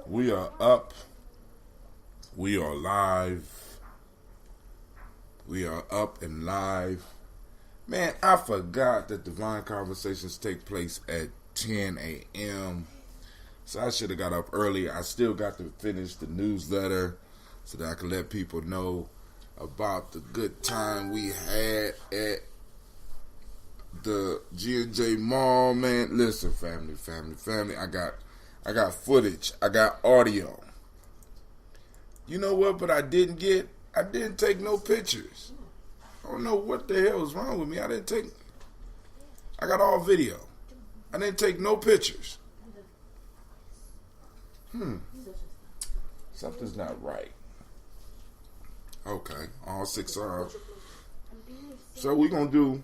We are up. We are live. We are up and live. Man, I forgot that Divine Conversations take place at 10 a.m. So I should have got up early. I still got to finish the newsletter so that I can let people know about the good time we had at the GNJ mall, man. Listen, family. I got footage. I got audio. You know what? But I didn't take no pictures. I don't know what the hell is wrong with me. I got all video. I didn't take no pictures. Something's not right. Okay, all six are. So we're gonna do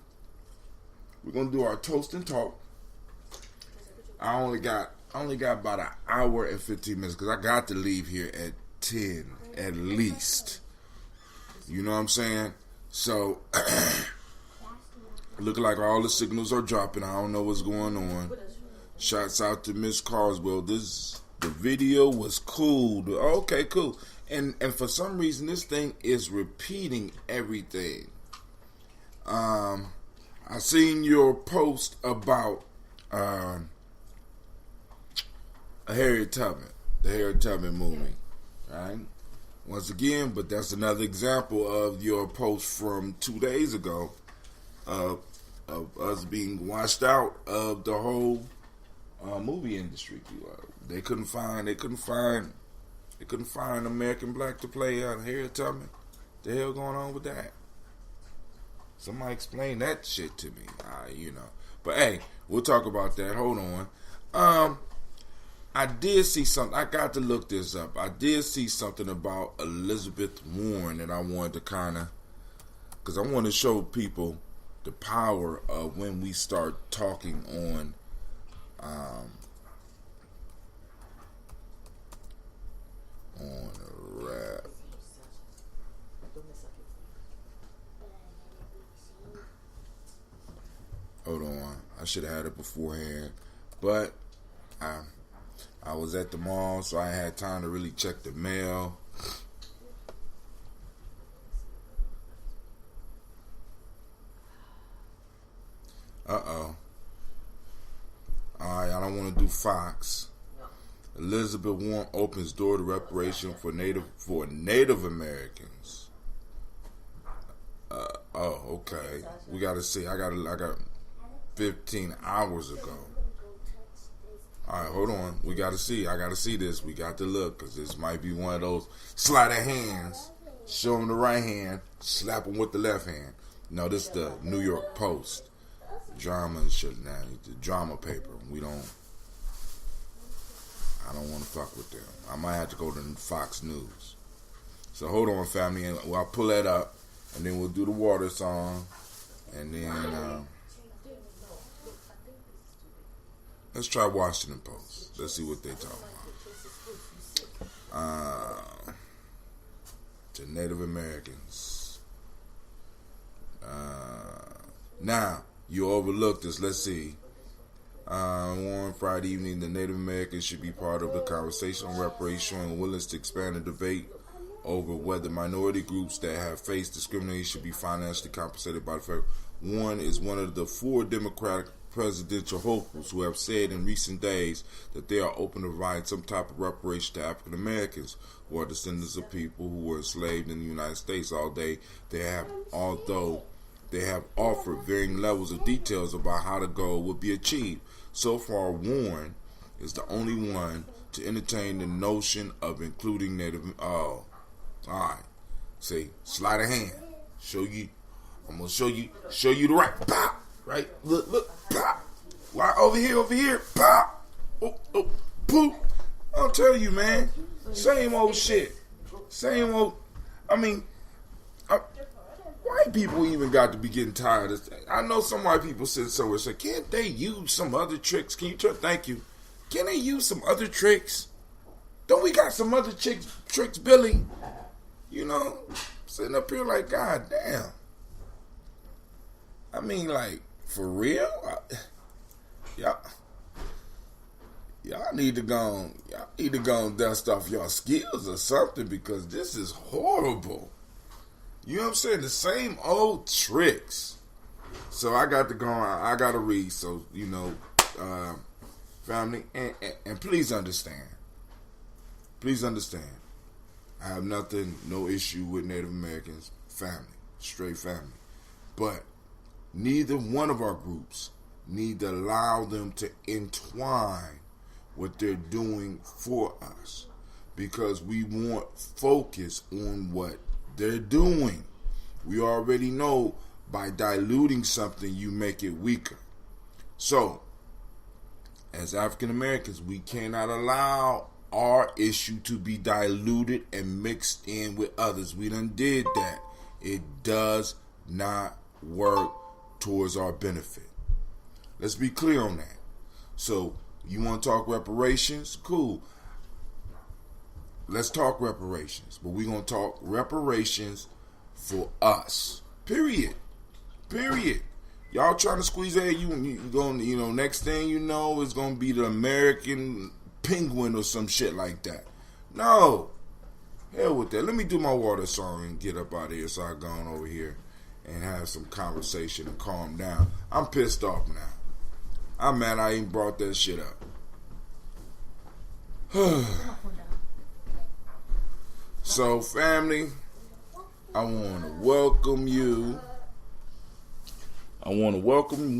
our toast and talk. I only got about an hour and 15 minutes because I got to leave here at 10 at least. You know what I'm saying? So looking like all the signals are dropping. I don't know what's going on. Shouts out to Miss Carswell. The video was cool. Okay, cool. And for some reason this thing is repeating everything. I seen your post about Harriet Tubman, the Harriet Tubman movie, right? Once again, but that's another example of your post from 2 days ago of us being washed out of the whole movie industry. They couldn't find American Black to play Harriet Tubman. The hell going on with that? Somebody explain that shit to me. But hey, we'll talk about that. Hold on. I did see something. I got to look this up. I did see something about Elizabeth Warren that I wanted to because I want to show people the power of when we start talking on rap. Hold on. I should have had it beforehand. But I was at the mall, so I had time to really check the mail. Uh-oh. Alright, I don't want to do Fox. Elizabeth Warren opens door to reparation for Native Americans. Okay. We got to see. I got 15 hours ago. All right, hold on. We got to see. I got to see this. We got to look because this might be one of those sleight of hands. Show them the right hand, slap them with the left hand. No, this is the New York Post. Drama and shit now. The drama paper. I don't want to fuck with them. I might have to go to Fox News. So hold on, family. And I'll pull that up. And then we'll do the water song. And then let's try Washington Post. Let's see what they talk about. To Native Americans. Now, you overlooked this. Let's see. Warren, Friday evening, the Native Americans should be part of the conversation on reparation and willingness to expand the debate over whether minority groups that have faced discrimination should be financially compensated by the federal. Warren is one of the 4 Democratic presidential hopefuls who have said in recent days that they are open to providing some type of reparation to African Americans who are descendants of people who were enslaved in the United States. Although they have offered varying levels of details about how the goal will be achieved. So far, Warren is the only one to entertain the notion of including Native. Oh, all right. See, sleight of hand. I'm gonna show you the right. Pop. Right. Look. Pop. Why over here? Pop. Oh, poop. I'll tell you, man. Same old shit. Same old. I mean, white people even got to be getting tired of this. I know some white people sit somewhere and say, can't they use some other tricks? Thank you. Can they use some other tricks? Don't we got some other tricks, Billy? Sitting up here like, God damn. I mean, like, for real? y'all need to go and dust off your skills or something, because this is horrible. You know what I'm saying? The same old tricks. So I got to go on. I got to read. So, family, and please understand. Please understand. I have no issue with Native Americans, family, straight family. But neither one of our groups need to allow them to entwine what they're doing for us, because we want focus on what they're doing. We already know by diluting something, you make it weaker. So, as African Americans, we cannot allow our issue to be diluted and mixed in with others. We done did that. It does not work towards our benefit. Let's be clear on that. So, you want to talk reparations? Cool. Let's talk reparations. But we're going to talk reparations for us. Period. Y'all trying to squeeze that, you going, next thing you know, it's going to be the American penguin or some shit like that. No. Hell with that. Let me do my water song and get up out of here so I go on over here and have some conversation and calm down. I'm pissed off now. I'm mad I ain't brought that shit up. So, family, I want to welcome you. I want to welcome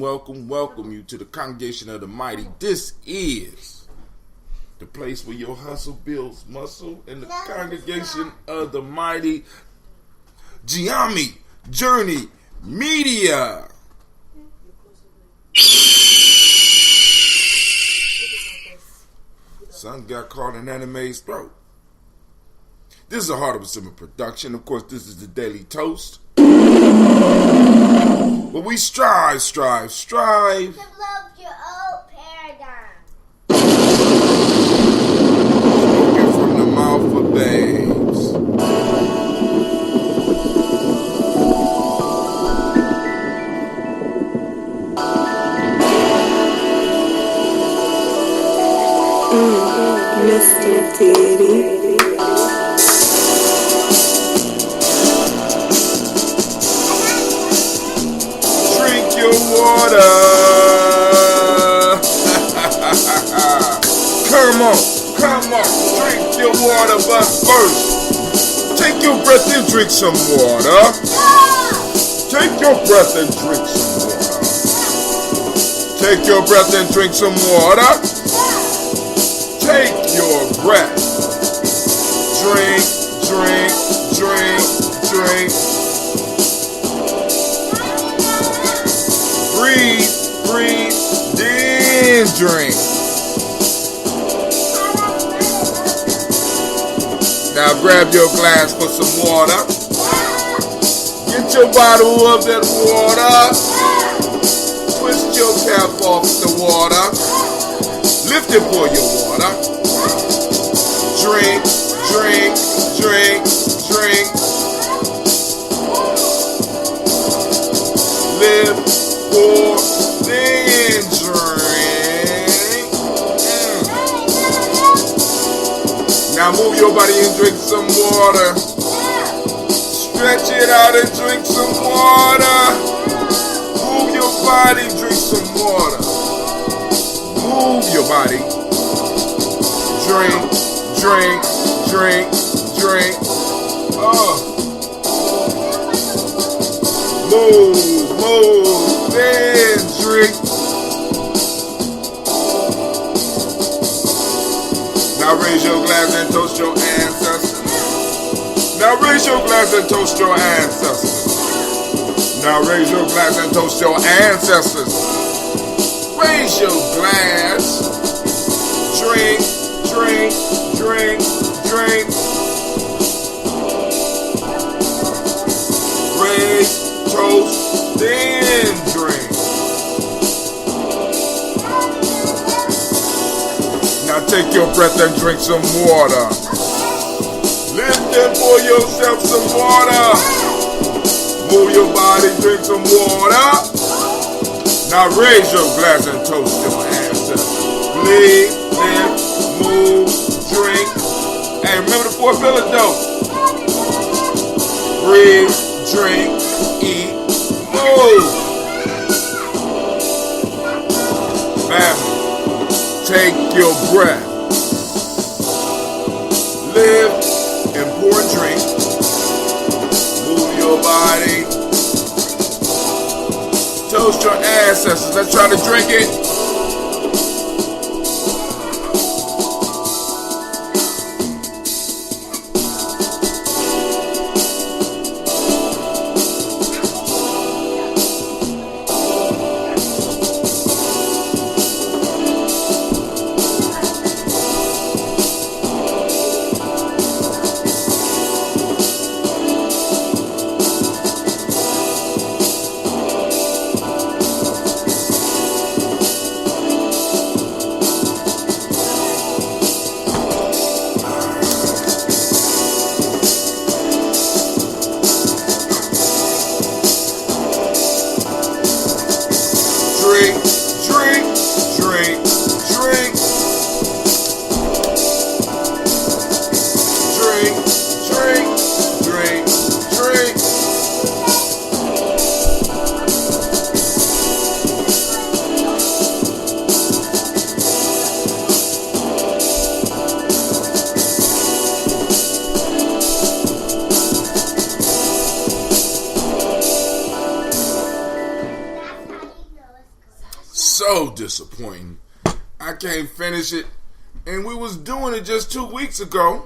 you to the Congregation of the Mighty. This is the place where your hustle builds muscle, and the Congregation of the Mighty, Gye-Nyame Journey Media. Son got caught in anime's throat. This is a Heart of a Simmer production. Of course, this is the Daily Toast. But we strive to love your old paradigm. Spoken from the mouth of babes. Mr. Diddy. Drink your water. Come on, drink your water, but first, take your breath and drink some water. Take your breath and drink some water. Take your breath and drink some water. Take your breath. Drink. Breathe, then drink. Now grab your glass for some water. Get your bottle of that water. Twist your cap off the water. Lift it for your water. Drink. Live for, then drink. Now move your body and drink some water. Stretch it out and drink some water. Move your body, drink some water. Move your body. Drink. Move, then drink. Now raise your glass and toast your ancestors. Now raise your glass and toast your ancestors. Now raise your glass and toast your ancestors. Raise your glass. Drink. Raise, toast, then drink. Now take your breath and drink some water. Lift and pour yourself some water. Move your body, drink some water. Now raise your glass and toast your ancestors. Live move, drink. Hey, remember the 4 pillars though. Breathe, drink, eat, move. Family, take your breath. Live and pour and drink. Move your body. Toast your ancestors. Let's try to drink it. So disappointing. I can't finish it. And we was doing it just 2 weeks ago.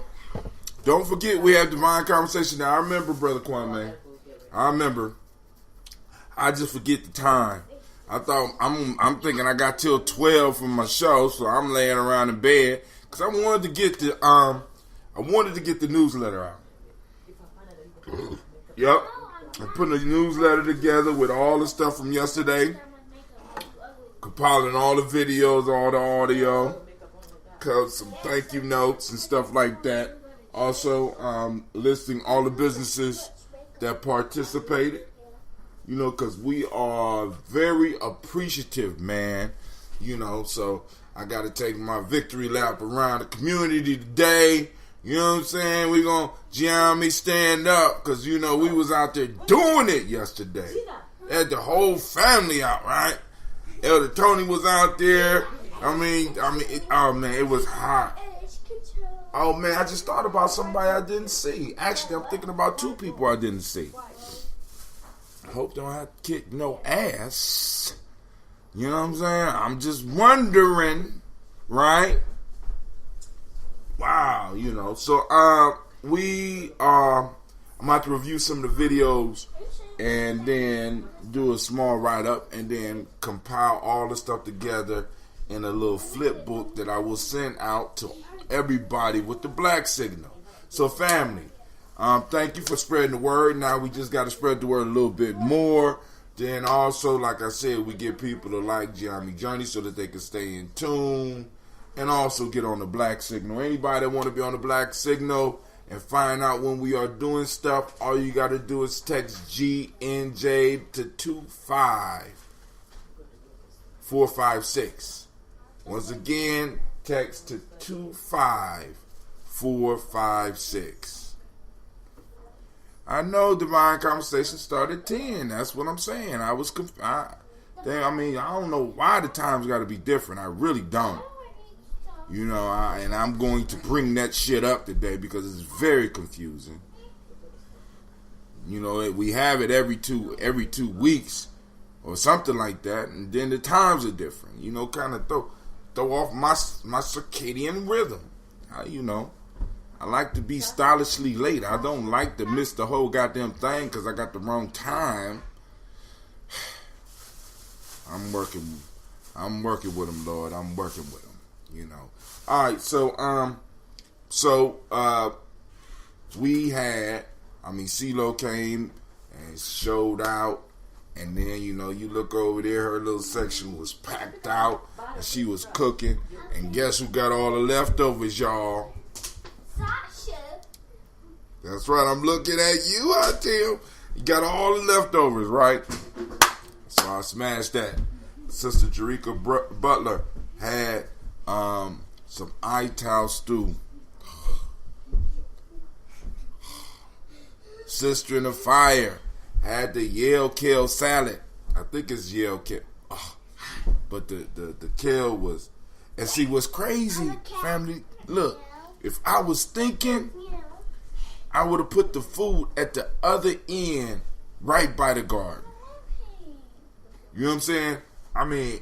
Don't forget we had Divine Conversation. Now I remember, Brother Kwame. I remember. I just forget the time. I thought I'm thinking I got till 12 for my show, so I'm laying around in bed because I wanted to get the newsletter out. Yep. I'm putting a newsletter together with all the stuff from yesterday. Compiling all the videos, all the audio, some thank you notes and stuff like that. Also, listing all the businesses that participated. You know, because we are very appreciative, man. You know, so I got to take my victory lap around the community today. You know what I'm saying? We're going to Gye-Nyame stand up because, you know, we was out there doing it yesterday. Had the whole family out, right? Elder Tony was out there. I mean, oh man, it was hot. Oh man, I just thought about somebody I didn't see. Actually, I'm thinking about 2 people I didn't see. I hope they don't have to kick no ass. You know what I'm saying? I'm just wondering, right? Wow, you know. So, I'm about to review some of the videos and then do a small write-up and then compile all the stuff together in a little flip book that I will send out to everybody with the black signal. So family, thank you for spreading the word. Now we just got to spread the word a little bit more. Then also, like I said, we get people to like Gye-Nyame Journey so that they can stay in tune and also get on the black signal. Anybody that want to be on the black signal and find out when we are doing stuff, all you got to do is text GNJ to 25456. Once again, text to 25456. I know Divine Conversation started at 10. That's what I'm saying. I don't know why the times got to be different. I really don't. You know, and I'm going to bring that shit up today because it's very confusing. You know, we have it every two weeks or something like that, and then the times are different. You know, kind of throw off my circadian rhythm. You know, I like to be stylishly late. I don't like to miss the whole goddamn thing because I got the wrong time. I'm working with them, Lord. I'm working with them. You know. All right, so we had, CeeLo came and showed out, and then, you know, you look over there, her little section was packed out, and she was cooking, and guess who got all the leftovers, y'all? Sasha. That's right, I'm looking at you out there. You got all the leftovers, right? So I smashed that. Sister Jerika Butler had some Ital stew. Sister in the Fire had the Yale kale salad. I think it's Yale kale. But the kale was, and see what's crazy, family, look, if I was thinking, I would have put the food at the other end, right by the garden. You know what I'm saying? I mean,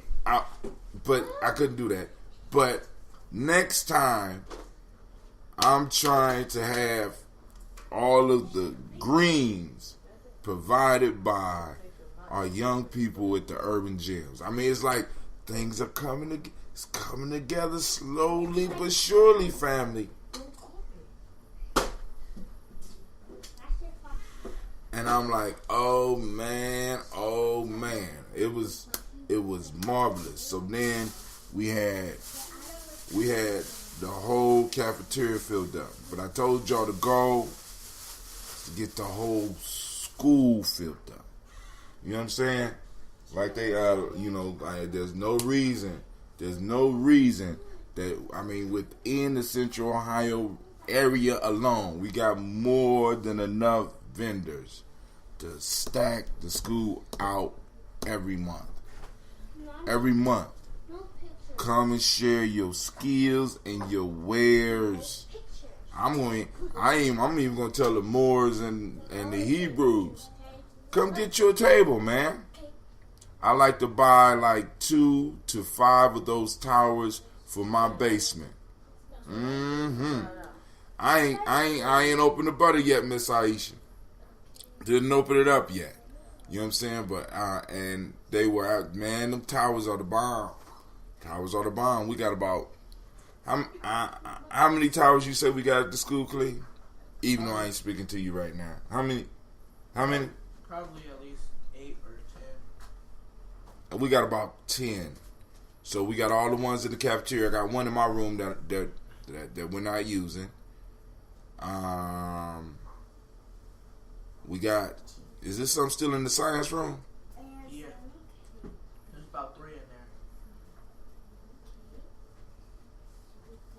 but I couldn't do that. But next time, I'm trying to have all of the greens provided by our young people at the urban gyms. I mean, it's like things are coming together slowly but surely, family. And I'm like, oh man, it was marvelous. So then we had the whole cafeteria filled up. But I told y'all to go to get the whole school filled up. You know what I'm saying? Like they there's no reason that, I mean, within the Central Ohio area alone, we got more than enough vendors to stack the school out every month. Every month. Come and share your skills and your wares. I'm even gonna tell the Moors and the Hebrews, come get your table, man. I like to buy like 2 to 5 of those towers for my basement. I ain't opened the butter yet, Miss Aisha. Didn't open it up yet. You know what I'm saying? But and they were out, man. Them towers are the bomb. Towers are the bomb. We got about how many towers you say we got at the school, Clee? Even though I ain't speaking to you right now. How many? Probably at least 8 or 10. We got about 10. So we got all the ones in the cafeteria. I got one in my room that we're not using. We got. Is this something still in the science room? Yeah. There's about 3 in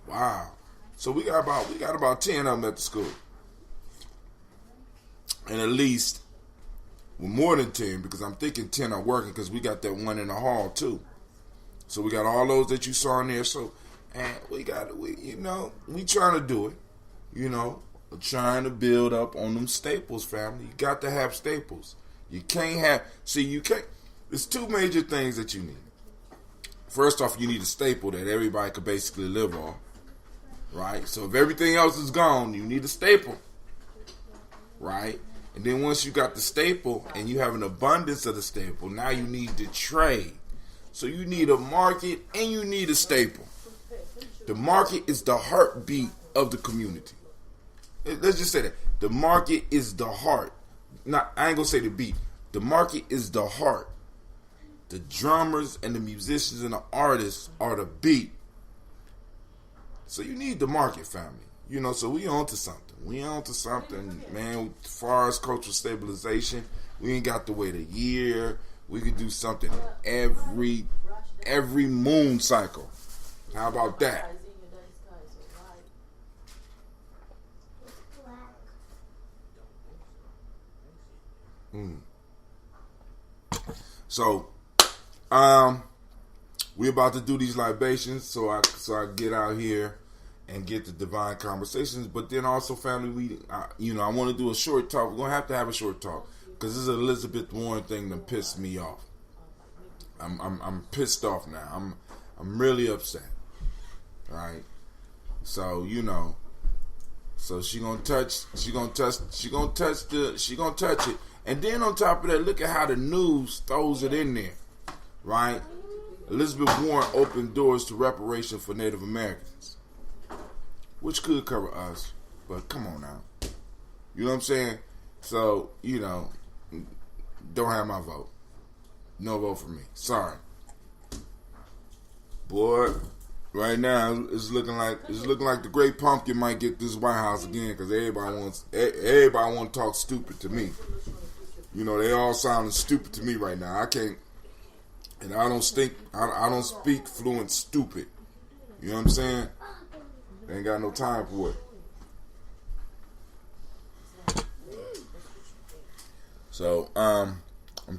there. Wow. So we got about 10 of them at the school. And at least, well, more than 10, because I'm thinking 10 are working, because we got that one in the hall too. So we got all those that you saw in there. So, and we trying to do it. We're trying to build up on them staples, family. You got to have staples. You can't. There's 2 major things that you need. First off, you need a staple that everybody could basically live on. Right? So if everything else is gone, you need a staple. Right? And then once you got the staple and you have an abundance of the staple, now you need to trade. So you need a market and you need a staple. The market is the heartbeat of the community. Let's just say that. The market is the heart. I ain't gonna say the beat. The market is the heart. The drummers and the musicians and the artists are the beat. So you need the market, family. So we on to something. Man, as far as cultural stabilization, we ain't got to wait a year. We could do something every moon cycle. How about that? So, we're about to do these libations, so I get out here and get the divine conversations. But then also, family, I want to do a short talk. We're gonna have to have a short talk because this Elizabeth Warren thing that pissed me off. I'm pissed off now. I'm really upset. Right? So so she gonna touch it. And then on top of that, look at how the news throws it in there, right? Elizabeth Warren opened doors to reparation for Native Americans, which could cover us, but come on now. You know what I'm saying? So, don't have my vote. No vote for me. Sorry. Boy, right now it's looking like the Great Pumpkin might get this White House again because everybody want to talk stupid to me. They all sounding stupid to me right now. I can't, and I don't speak fluent stupid. You know what I'm saying? They ain't got no time for it. So, I'm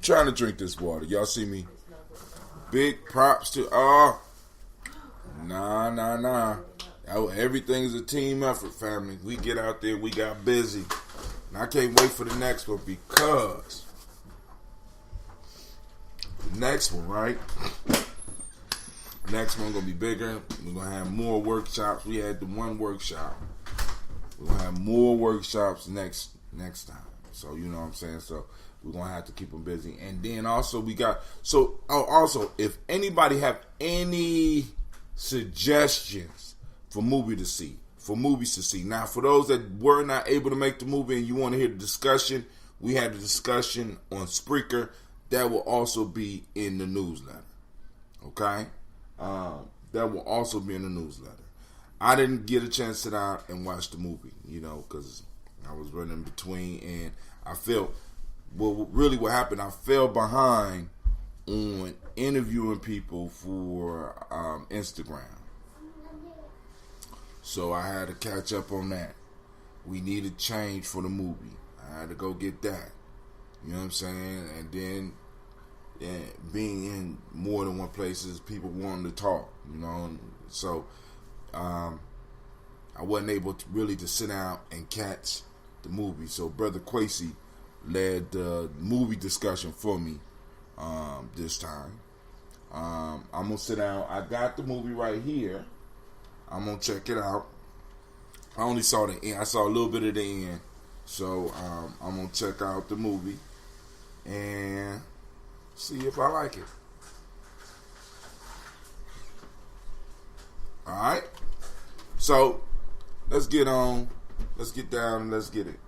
trying to drink this water. Y'all see me? Big props to Nah. Everything is a team effort, family. We get out there, we got busy. And I can't wait for the next one because the next one, right? The next one gonna be bigger. We're gonna have more workshops. We had the one workshop. We're gonna have more workshops next time. So you know what I'm saying? So we're gonna have to keep them busy. And then also also if anybody have any suggestions for movies to see. Now, for those that were not able to make the movie and you want to hear the discussion, we had a discussion on Spreaker that will also be in the newsletter. Okay, that will also be in the newsletter. I didn't get a chance to sit down and watch the movie, because I was running between, and I felt, what happened, I fell behind on interviewing people for Instagram. So I had to catch up on that. We needed change for the movie. I had to go get that. You know what I'm saying? And then being in more than one places, people wanting to talk, So I wasn't able to really to sit down and catch the movie. So Brother Quasi led the movie discussion for me this time. I'm going to sit down. I got the movie right here. I'm going to check it out. I only saw the end. I saw a little bit of the end. So I'm going to check out the movie and see if I like it. Alright? So, let's get on. Let's get down and let's get it.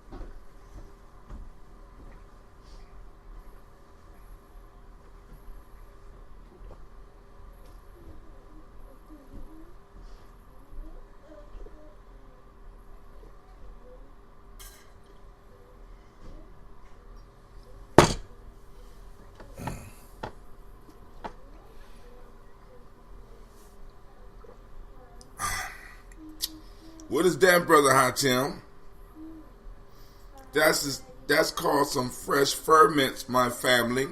What is that, Brother Hatim? That's called some fresh ferments, my family.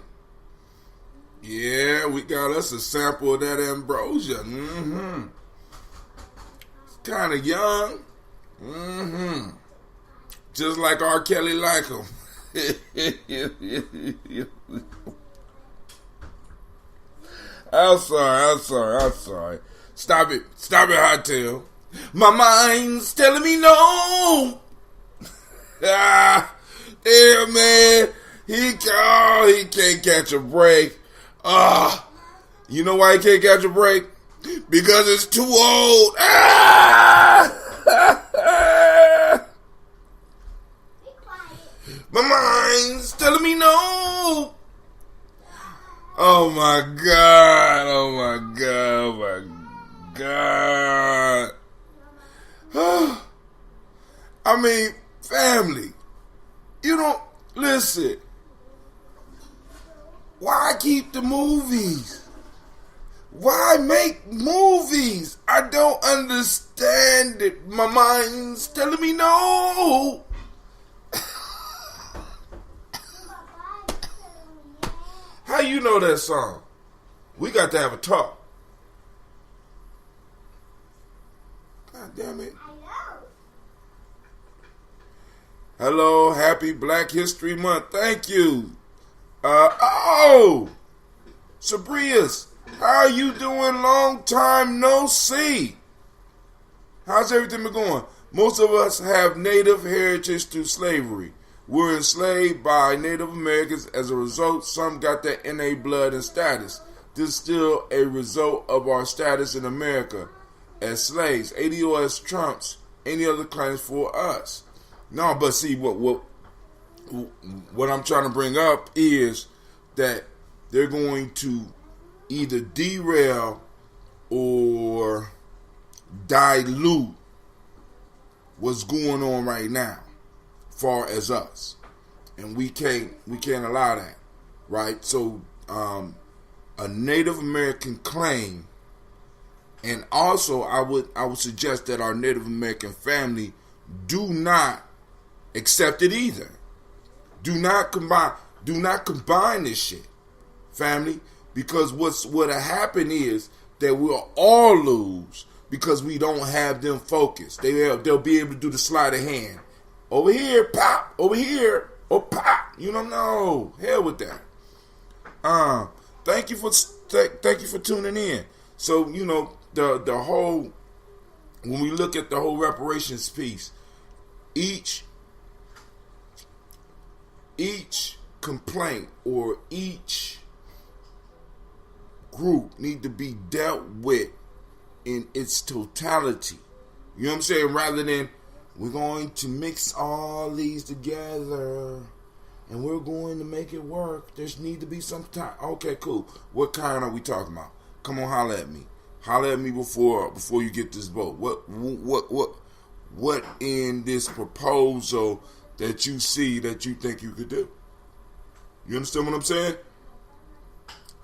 Yeah, we got us a sample of that ambrosia. It's kind of young. Just like R. Kelly like him. I'm sorry. Stop it, Hatim. My mind's telling me no. Damn, man. He can't catch a break. You know why he can't catch a break? Because it's too old. My mind's telling me no. Oh my God. I mean, family, you don't listen. Why keep the movies? Why make movies? I don't understand it. My mind's telling me no. How you know that song? We got to have a talk. God damn it. Hello, happy Black History Month. Thank you. Sabrias, how are you doing? Long time no see. How's everything been going? Most of us have Native heritage through slavery. We're enslaved by Native Americans. As a result, some got that NA blood and status. This is still a result of our status in America as slaves. ADOS trumps any other claims for us. No, but see, what I'm trying to bring up is that they're going to either derail or dilute what's going on right now, far as us, and we can't allow that, right? So, a Native American claim And also, I would suggest that our Native American family do not accept it either. Do not combine this shit, family, because what'll happen is that we'll all lose because we don't have them focused. They'll be able to do the sleight of hand. Over here, pop. Over here, or pop. You don't know. Hell with that. Thank you for tuning in. So, the whole, when we look at the whole reparations piece, each complaint or each group need to be dealt with in its totality. You know what I'm saying? Rather than we're going to mix all these together and we're going to make it work. There's need to be some time. Okay, cool. What kind are we talking about? Come on, holler at me. Holler at me before you get this vote. What in this proposal that you see that you think you could do? You understand what I'm saying?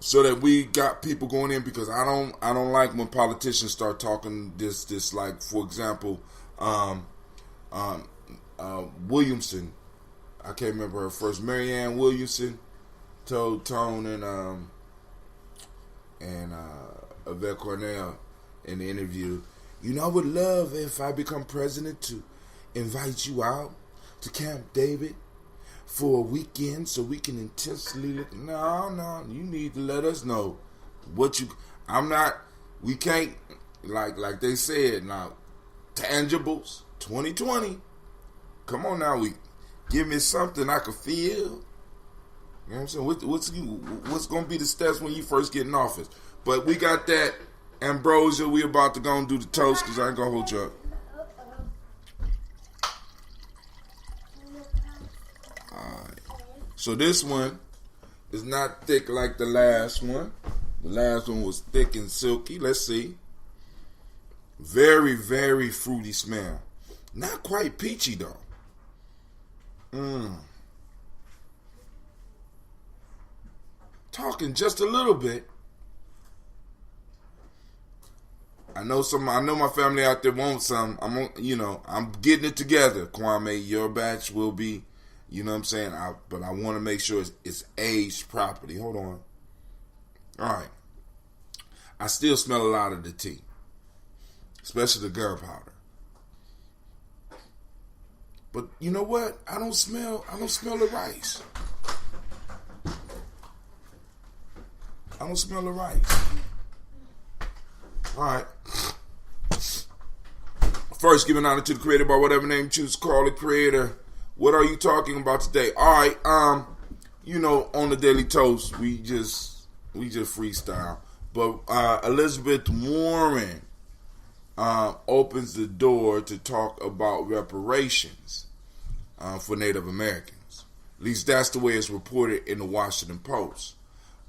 So that we got people going in, because I don't like when politicians start talking this like, for example, Williamson. I can't remember her first. Marianne Williamson told Tone and Yvette Cornell in the interview, I would love if I become president to invite you out to Camp David for a weekend so we can intensely look. No, you need to let us know what you. We can't, like they said, now, tangibles, 2020. Come on now, give me something I can feel. You know what I'm saying? What's going to be the steps when you first get in office? But we got that ambrosia. We about to go and do the toast because I ain't going to hold you up. Alright. So this one is not thick like the last one. The last one was thick and silky. Let's see. Very, very fruity smell. Not quite peachy though. Talking just a little bit. I know my family out there wants some. I'm getting it together. Kwame, your batch will be, you know what I'm saying? But I want to make sure it's aged properly. Hold on. All right. I still smell a lot of the tea, especially the gunpowder. But you know what? I don't smell the rice. I don't smell the rice. All right. First, giving honor to the creator by whatever name you choose to call the creator. What are you talking about today? All right. On the Daily Toast, we just freestyle. But Elizabeth Warren opens the door to talk about reparations for Native Americans. At least that's the way it's reported in the Washington Post.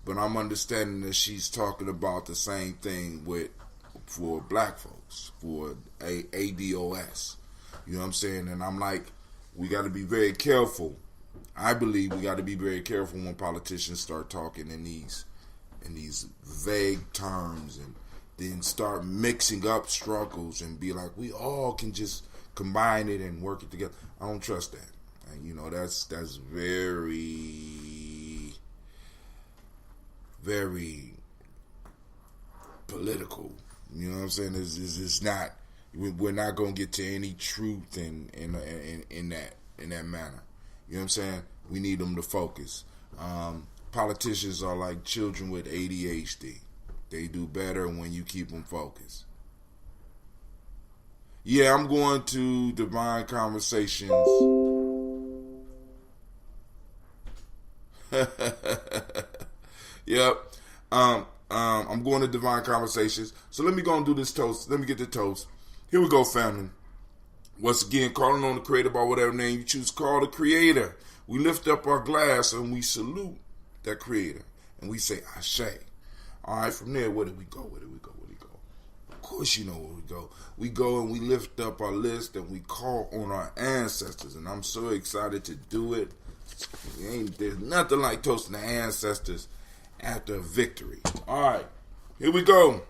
But I'm understanding that she's talking about the same thing for black folks, for ADOS. You know what I'm saying? And I'm like, we got to be very careful. I believe we got to be very careful when politicians start talking in these vague terms and then start mixing up struggles and be like, we all can just combine it and work it together. I don't trust that. And, that's very, very political. You know what I'm saying? It's not. We're not gonna get to any truth in that manner. You know what I'm saying? We need them to focus. Politicians are like children with ADHD. They do better when you keep them focused. Yeah, I'm going to Divine Conversations. Yep. I'm going to Divine Conversations. So let me go and do this toast. Let me get the toast. Here we go, family. Once again, calling on the creator by whatever name you choose to call the creator. We lift up our glass and we salute that creator. And we say, Ashe. All right, from there, where do we go? Of course you know where we go. We go and we lift up our list and we call on our ancestors. And I'm so excited to do it. There's nothing like toasting the ancestors after a victory. All right, here we go.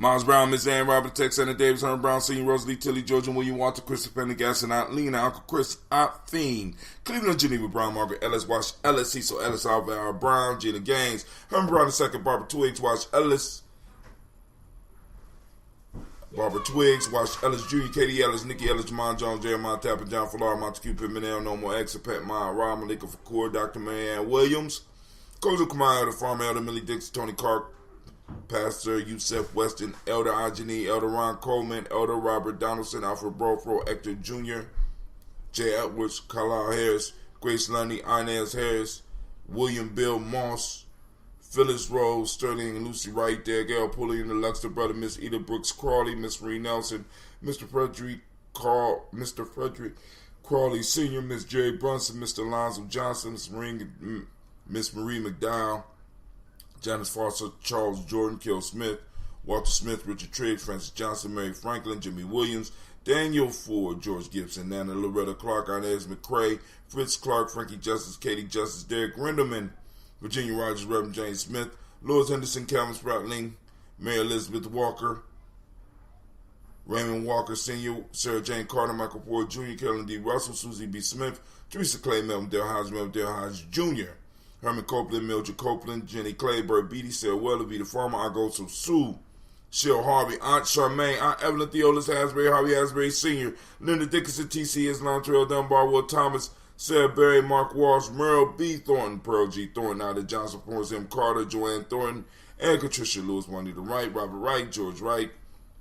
Miles Brown, Miss Ann, Robert Tex, Anna Davis, Herman Brown, Senior, Rosalie, Tilly, Georgia, William Walter, Christopher Pendergast, and Aunt Lena, Uncle Chris, Aunt Fiend, Cleveland, Geneva Brown, Margaret Ellis, Wash Ellis, Cecil Ellis, Alvaro Brown, Gina Gaines, Herman Brown II, Barbara Twigs, Wash Ellis, Barbara Twigs, Wash Ellis Jr., Katie Ellis, Nikki Ellis, Jamon Jones, Jeremiah Tapper, John Fallar, Montague Pimenel, No More X, Pat Maya, Rob, Malika Fakur, Dr. Marianne Williams, Kozo Kamaya, the Farmer, Elder Millie Dixon, Tony Clark, Pastor Yusef Weston, Elder Ajani, Elder Ron Coleman, Elder Robert Donaldson, Alfred Brofro, Hector Jr., Jay Edwards, Carlisle Harris, Grace Lundy, Inez Harris, William Bill Moss, Phyllis Rose, Sterling and Lucy Wright, Gail Pulley and the Luxter brother, Miss Eda Brooks Crawley, Miss Marie Nelson, Mr. Frederick Crawley Sr., Miss Jerry Brunson, Mr. Alonzo Johnson, Miss Marie McDowell, Janice Foster, Charles Jordan, Kel Smith, Walter Smith, Richard Triggs, Francis Johnson, Mary Franklin, Jimmy Williams, Daniel Ford, George Gibson, Nana Loretta Clark, Inez McCrae, Fritz Clark, Frankie Justice, Katie Justice, Derek Rinderman, Virginia Rogers, Reverend James Smith, Louis Henderson, Calvin Spratling, Mary Elizabeth Walker, Raymond Walker Sr., Sarah Jane Carter, Michael Ford Jr., Kellen D. Russell, Susie B. Smith, Teresa Clay, Melvin Dale Hodge Jr., Herman Copeland, Mildred Copeland, Jenny Clay, Bert Beatty, Sarah Weatherby, the farmer, I go to Sue, Cheryl Harvey, Aunt Charmaine, Aunt Evelyn Theolis Hasbury, Harvey Hasbury Sr., Linda Dickinson, T.C. Islam, Terrell Dunbar, Will Thomas, Sarah Berry, Mark Walsh, Merle B. Thornton, Pearl G. Thornton, Ida Johnson, Florence M. Carter, Joanne Thornton, and Patricia Lewis, Juanita Wright, Robert Wright, George Wright,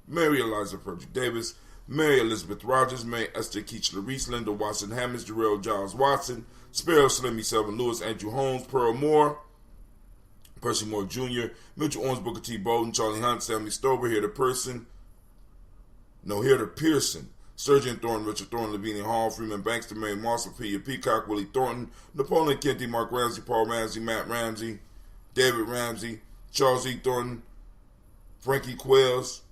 Mary Eliza Frederick Davis, Mary Elizabeth Rogers, Mary Esther Keachler Reese, Linda Watson Hammonds, Jarrell Giles Watson, Sparrow Slimmy Selvin Lewis, Andrew Holmes, Pearl Moore, Percy Moore Jr., Mitchell Owens, Booker T. Bolden, Charlie Hunt, Sammy Stover, Here the Pearson, Surgeon Thornton, Richard Thornton, Lavinia Hall, Freeman Bankston, Mary Marshall, Peter Peacock, Willie Thornton, Napoleon Kenty, Mark Ramsey, Paul Ramsey, Matt Ramsey, David Ramsey, Charles E. Thornton, Frankie Quells,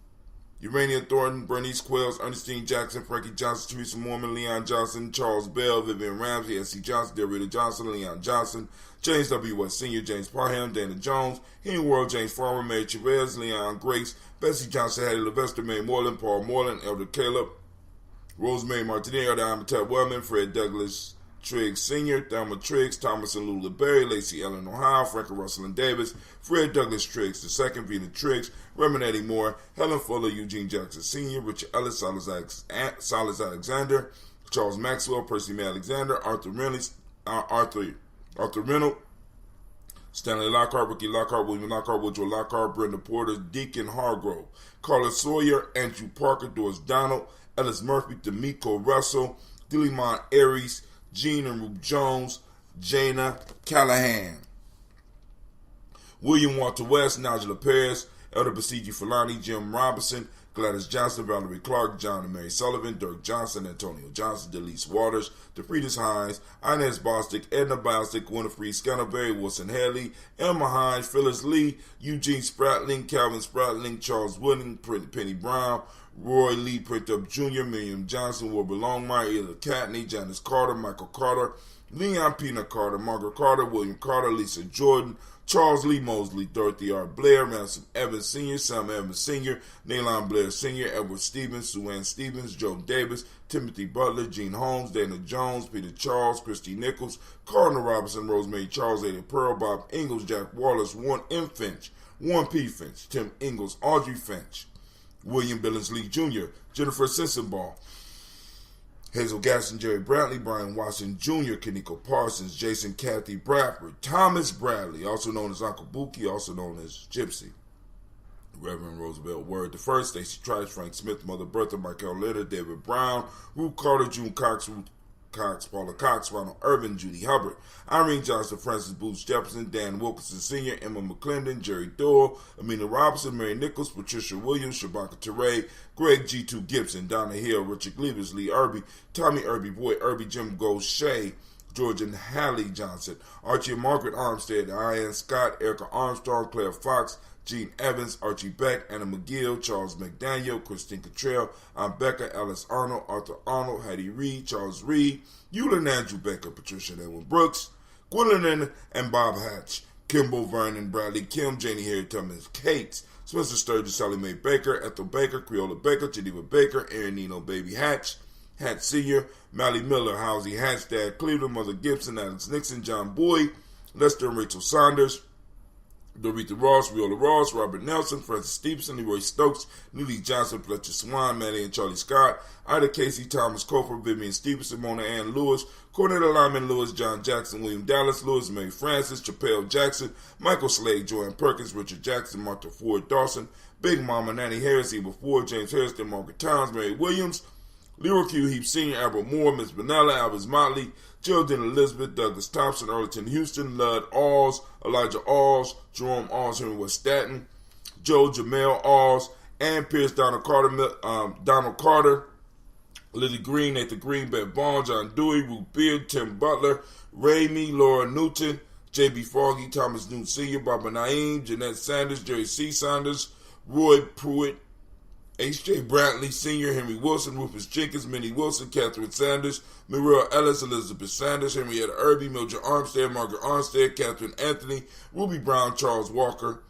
Urania Thornton, Bernice Quells, Ernestine Jackson, Frankie Johnson, Teresa Mormon, Leon Johnson, Charles Bell, Vivian Ramsey, S.C. Johnson, Derrida Johnson, Leon Johnson, James W. West Sr., James Parham, Dana Jones, Henry World, James Farmer, Mary Chavez, Leon Grace, Bessie Johnson, Hattie Levester, Mary Moreland, Paul Moreland, Elder Caleb, Rosemary Martinez, Elder Amatet Wellman, Fred Douglas Triggs Sr., Thelma Triggs, Thomas and Lula Berry, Lacey Ellen Ohio, Frankie Russell and Davis, Fred Douglas Triggs II, Vina Triggs, Reverend Eddie Moore, Helen Fuller, Eugene Jackson Sr., Richard Ellis, Silas Alexander, Charles Maxwell, Percy May Alexander, Arthur Reynolds, Stanley Lockhart, Ricky Lockhart, William Lockhart, Woodrow Lockhart, Brenda Porter, Deacon Hargrove, Carla Sawyer, Andrew Parker, Doris Donald, Ellis Murphy, D'Amico Russell, Dillimon Aries, Gene and Rube Jones, Jana Callahan, William Walter West, Nigel Paris, Elder Basiji Fulani, Jim Robinson, Gladys Johnson, Valerie Clark, John and Mary Sullivan, Dirk Johnson, Antonio Johnson, Delise Waters, DeFridas Hines, Inez Bostic, Edna Bostic, Winifred Scanterberry, Wilson Haley, Elma Hines, Phyllis Lee, Eugene Spratling, Calvin Spratling, Charles Wooding, Penny Brown, Roy Lee Printup Jr., Miriam Johnson, Wilbur Longmire, Ella Catney, Janice Carter, Michael Carter, Leon Pina Carter, Margaret Carter, William Carter, Lisa Jordan, Charles Lee Mosley, Dorothy R. Blair, Ransom Evans Sr., Sam Evans Sr., Nalon Blair Sr., Edward Stevens, Sue Ann Stevens, Joe Davis, Timothy Butler, Gene Holmes, Dana Jones, Peter Charles, Christy Nichols, Cardinal Robinson, Rosemary Charles, Ada Pearl, Bob Ingalls, Jack Wallace, Warren M. Finch, Warren P. Finch, Tim Ingalls, Audrey Finch, William Billings Lee Jr., Jennifer Sensenball, Hazel Gaston, Jerry Bradley, Brian Watson Jr., Kaniko Parsons, Jason Kathy Bradford, Thomas Bradley, also known as Uncle Buki, also known as Gypsy, Reverend Roosevelt Word I, Stacey Trice, Frank Smith, Mother Bertha, Michael Litter, David Brown, Ruth Carter, June Cox, Ruth Cox, Paula Cox, Ronald Irvin, Judy Hubbard, Irene Johnson, Francis Booth Jefferson, Dan Wilkinson Sr., Emma McClendon, Jerry Doyle, Amina Robinson, Mary Nichols, Patricia Williams, Shabaka Teray, Greg G2 Gibson, Donna Hill, Richard Gleavers, Lee Irby, Tommy Irby, Boy Irby, Jim Gaucher, George and Hallie Johnson, Archie and Margaret Armstead, Ian Scott, Erica Armstrong, Claire Fox, Gene Evans, Archie Beck, Anna McGill, Charles McDaniel, Christine Cottrell, Aunt Becca, Alice Arnold, Arthur Arnold, Hattie Reed, Charles Reed, Eula and Andrew Becker, Patricia and Edwin Brooks, Gwendolyn and Bob Hatch, Kimball Vernon, Bradley Kim, Janie Harry Thomas Cates, Spencer Sturgis, Sally Mae Baker, Ethel Baker, Creola Baker, Geneva Baker, Aaron Nino Baby Hatch Sr., Mally Miller, Housie Hatch, Dad Cleveland, Mother Gibson, Alex Nixon, John Boyd, Lester and Rachel Saunders, Dorita Ross, Viola Ross, Robert Nelson, Francis Stevenson, Leroy Stokes, Neely Johnson, Fletcher Swan, Manny and Charlie Scott, Ida Casey, Thomas Cofer, Vivian Stevenson, Mona Ann Lewis, Cornetta Lyman Lewis, John Jackson, William Dallas Lewis, Mae Francis, Chappelle Jackson, Michael Slade, Joanne Perkins, Richard Jackson, Martha Ford Dawson, Big Mama, Nanny Harris, Eva Ford, James Harrison, Margaret Towns, Mary Williams, Leroy Q. Heap Sr., Albert Moore, Miss Vanilla, Alvis Motley, Geraldine Elizabeth, Douglas Thompson, Earlton Houston, Lud Alls, Elijah Alls, Jerome Alls, Henry West Staten, Joe Jamel Alls, Ann Pierce, Donald Carter, Lily Green, Nathan Green, Ben Vaughn, John Dewey, Ruth Beard, Tim Butler, Ramey, Laura Newton, J.B. Foggy, Thomas Newton Sr., Barbara Naeem, Jeanette Sanders, Jerry C. Sanders, Roy Pruitt, H.J. Brantley Sr., Henry Wilson, Rufus Jenkins, Minnie Wilson, Catherine Sanders, Muriel Ellis, Elizabeth Sanders, Henrietta Irby, Mildred Armstead, Margaret Armstead, Catherine Anthony, Ruby Brown, Charles Walker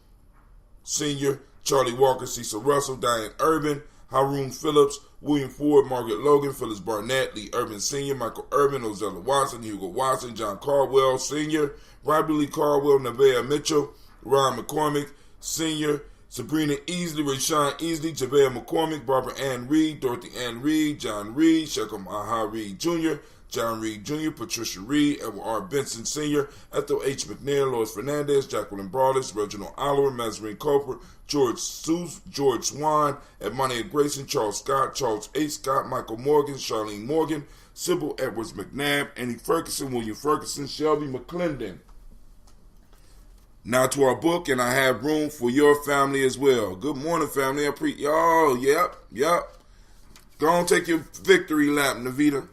Sr., Charlie Walker, Cecil Russell, Diane Urban, Haroon Phillips, William Ford, Margaret Logan, Phyllis Barnett, Lee Urban Sr., Michael Urban, Ozella Watson, Hugo Watson, John Caldwell Sr., Robbie Lee Caldwell, Nevaeh Mitchell, Ron McCormick Sr., Sabrina Easley, Rashawn Easley, Javea McCormick, Barbara Ann Reed, Dorothy Ann Reed, John Reed, Shekham Aha Reed Jr., John Reed Jr., Patricia Reed, Edward R. Benson Sr., Ethel H. McNair, Lois Fernandez, Jacqueline Brawless, Reginald Oliver, Mazarine Coper, George Swan, Edmonia Grayson, Charles Scott, Charles H. Scott, Michael Morgan, Charlene Morgan, Sybil Edwards McNabb, Annie Ferguson, William Ferguson, Shelby McClendon. Now to our book, and I have room for your family as well. Good morning, family. Yep. Go on, take your victory lap, Navita.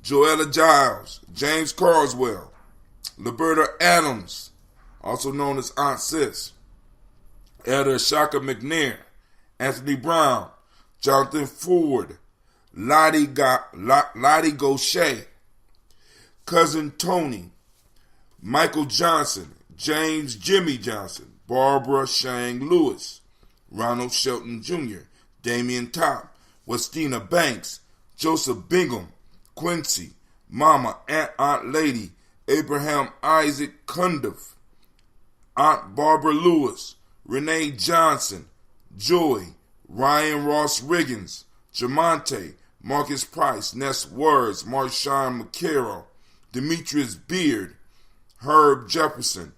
Joella Giles, James Carswell, Liberta Adams, also known as Aunt Sis, Elder Shaka McNair, Anthony Brown, Jonathan Ford, Lottie Gaucher, Cousin Tony, Michael Johnson, James Jimmy Johnson, Barbara Shang Lewis, Ronald Shelton Jr., Damian Top, Westina Banks, Joseph Bingham, Quincy, Mama, Aunt Lady, Abraham Isaac Cundiff, Aunt Barbara Lewis, Renee Johnson, Joy, Ryan Ross Riggins, Jamonte, Marcus Price, Ness Words, Marshawn McCarroll, Demetrius Beard, Herb Jefferson,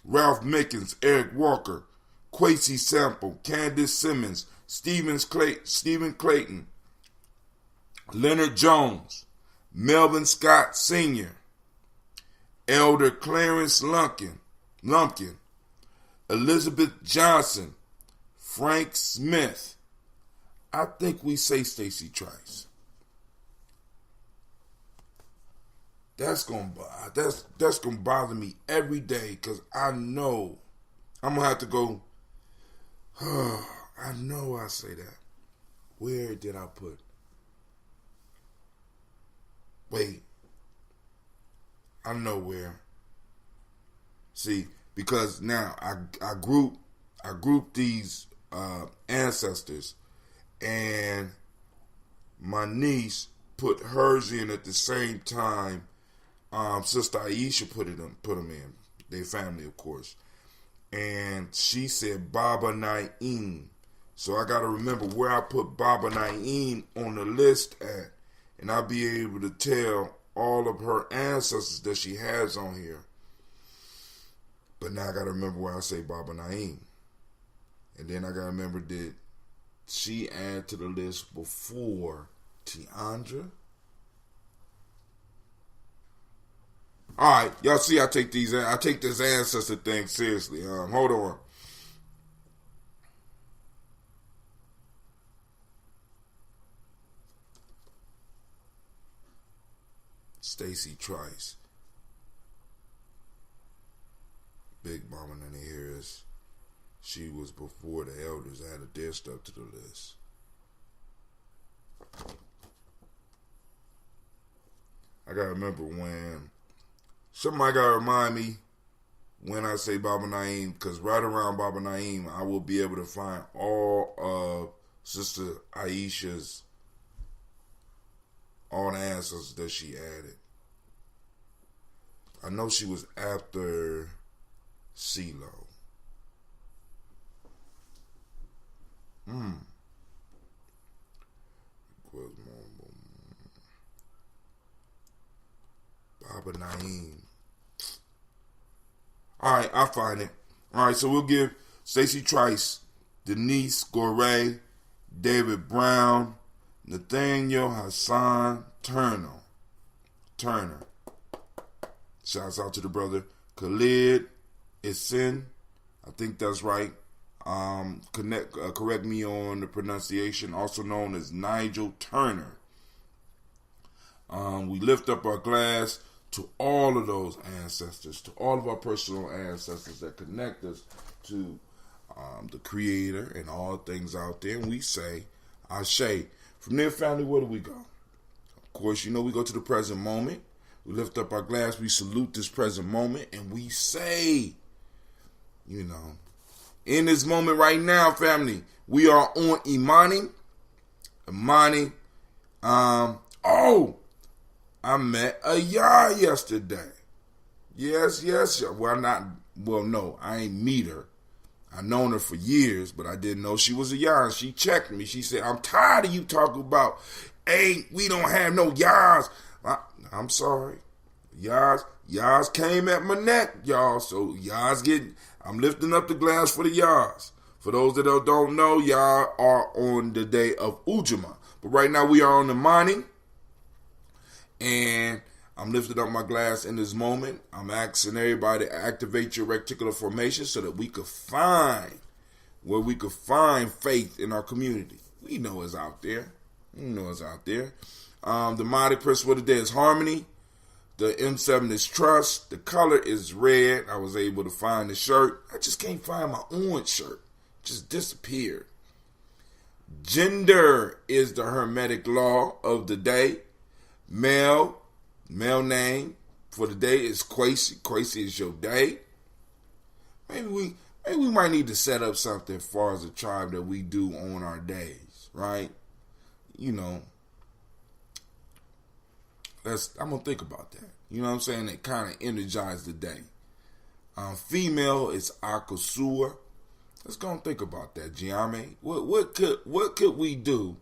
Ralph Mickens, Eric Walker, Quasi Sample, Candace Simmons, Stephen Clayton, Leonard Jones, Melvin Scott Sr., Elder Clarence Lumpkin, Elizabeth Johnson, Frank Smith. I think we say Stacy Trice. That's gonna bother me every day because I know I'm gonna have to go. I know I say that. Where did I put? Wait. I know where. See, because now I group these ancestors, and my niece put hers in at the same time. Sister Aisha put them in. Their family, of course. And she said Baba Naeem. So I got to remember where I put Baba Naeem on the list at. And I'll be able to tell all of her ancestors that she has on here. But now I got to remember where I say Baba Naeem. And then I got to remember, did she add to the list before Tiandra? All right, y'all see, I take this ancestor thing seriously. Hold on. Stacy Trice, Big Mama Nanny Harris. She was before the elders added their stuff to the list. I gotta remember when. Somebody gotta remind me when I say Baba Naeem, because right around Baba Naeem, I will be able to find all of Sister Aisha's, all the answers that she added. I know she was after CeeLo. Baba Naeem. All right, I'll find it. All right, so we'll give Stacey Trice, Denise Gorey, David Brown, Nathaniel Hassan Turner. Shouts out to the brother Khalid Isin. I think that's right. Correct me on the pronunciation. Also known as Nigel Turner. We lift up our glass to all of those ancestors, to all of our personal ancestors that connect us to the Creator and all things out there. And we say, Ashe. From there, family, where do we go? Of course, we go to the present moment. We lift up our glass, we salute this present moment, and we say, in this moment right now, family, we are on Imani. I met a Yah yesterday. Yes. No, I ain't meet her. I've known her for years, but I didn't know she was a Yah. She checked me. She said, I'm tired of you talking about, we don't have no Yahs. I'm sorry. Yahs came at my neck, y'all. So I'm lifting up the glass for the Yahs. For those that don't know, Yah are on the day of Ujamaa. But right now we are on the Imani. And I'm lifting up my glass in this moment. I'm asking everybody to activate your reticular formation so that we could find faith in our community. We know it's out there. The mighty principle of the day is harmony. The M7 is trust. The color is red. I was able to find the shirt. I just can't find my orange shirt. It just disappeared. Gender is the hermetic law of the day. Male name for the day is Kwesi. Kwesi is your day. Maybe we might need to set up something as far as a tribe that we do on our days, right? I'm gonna think about that. You know what I'm saying? It kind of energized the day. Female is Akosua. Let's go and think about that, Gye-Nyame. What could we do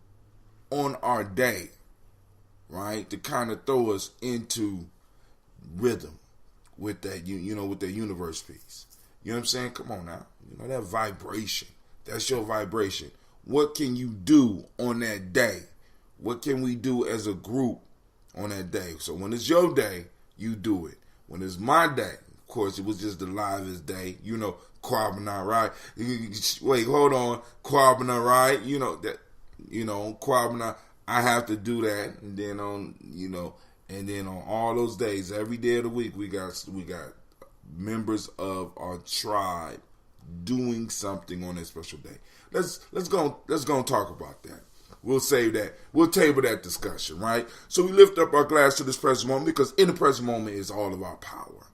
on our day, right, to kind of throw us into rhythm with that, with that universe piece? You know what I'm saying? Come on now. That vibration. That's your vibration. What can you do on that day? What can we do as a group on that day? So when it's your day, you do it. When it's my day, of course, it was just the livest day. Kwabena, right? Wait, hold on. Kwabena, right? Kwabena, I have to do that. And then on all those days, every day of the week, we got members of our tribe doing something on that special day. Let's go and talk about that. We'll save that. We'll table that discussion, right? So we lift up our glass to this present moment because in the present moment is all of our power,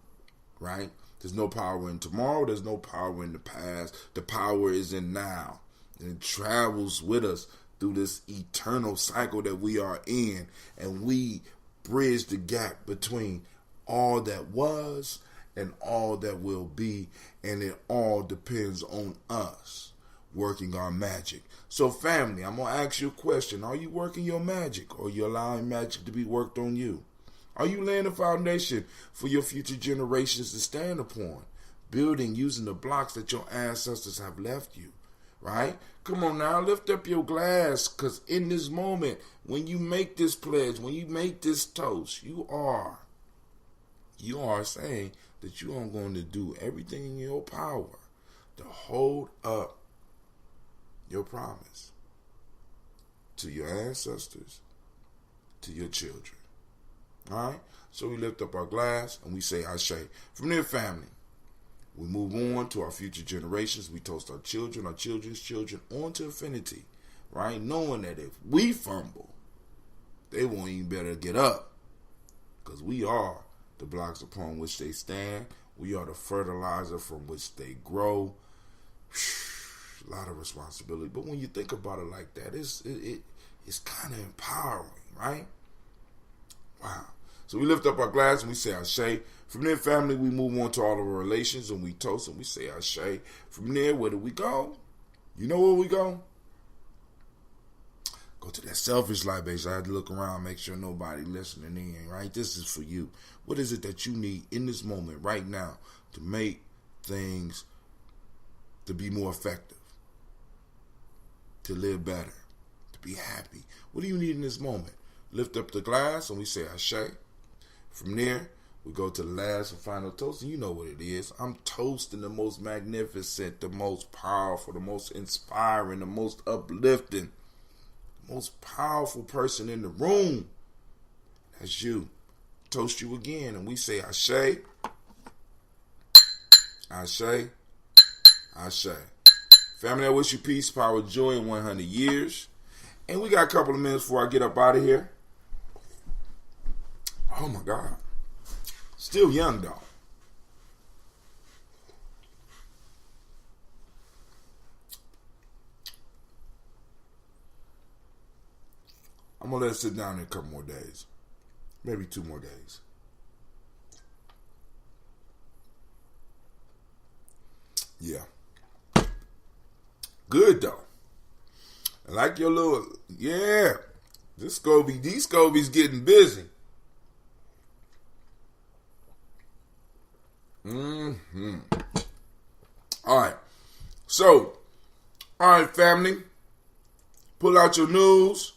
right? There's no power in tomorrow. There's no power in the past. The power is in now. And it travels with us through this eternal cycle that we are in. And we bridge the gap between all that was and all that will be. And it all depends on us working our magic. So family, I'm going to ask you a question. Are you working your magic, or are you allowing magic to be worked on you? Are you laying a foundation for your future generations to stand upon, building using the blocks that your ancestors have left you, right? Come on now, lift up your glass, because in this moment, when you make this pledge, when you make this toast, you are saying that you are going to do everything in your power to hold up your promise to your ancestors, to your children. All right? So we lift up our glass and we say Ashe. From there, family, we move on to our future generations. We toast our children, our children's children, on to infinity, right? Knowing that if we fumble, they won't even better get up, because we are the blocks upon which they stand. We are the fertilizer from which they grow. A lot of responsibility. But when you think about it like that, it's kind of empowering, right? Wow. So we lift up our glass and we say Ashe. From there, family, we move on to all of our relations and we toast and we say Ashe. From there, where do we go? You know where we go? Go to that selfish libation. I had to look around, make sure nobody listening in, right? This is for you. What is it that you need in this moment right now to make things to be more effective, to live better, to be happy? What do you need in this moment? Lift up the glass and we say Ashe. From there, we go to the last and final toast, and you know what it is. I'm toasting the most magnificent, the most powerful, the most inspiring, the most uplifting, the most powerful person in the room. That's you. Toast you again, and we say Ashe, Ashe, Ashe. Family, I wish you peace, power, joy, and 100 years. And we got a couple of minutes before I get up out of here. Oh my God. Still young though. I'm going to let it sit down in a couple more days. Maybe 2 more days. Yeah. Good though. I like your little, yeah. These Scobies getting busy. All right. So, all right, family. Pull out your news.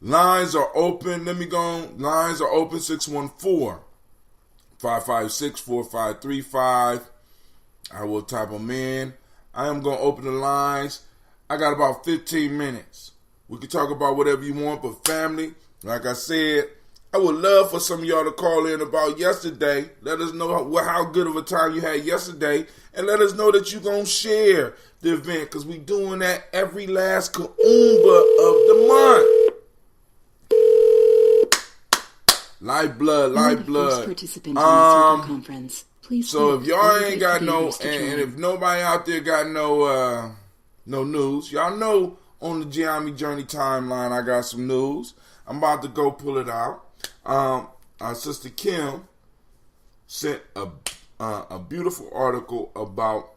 Lines are open. Let me go on. Lines are open 614-556-4535. I will type them in. I am going to open the lines. I got about 15 minutes. We can talk about whatever you want, but family, like I said, I would love for some of y'all to call in about yesterday. Let us know how good of a time you had yesterday, and let us know that you're going to share the event, because we're doing that every last Kaumba of the month. Lifeblood. Participant in the conference. Please. So if y'all ain't got no, and if nobody out there got no news, y'all know on the Gye-Nyame Journey timeline, I got some news. I'm about to go pull it out. Our sister Kim sent a beautiful article about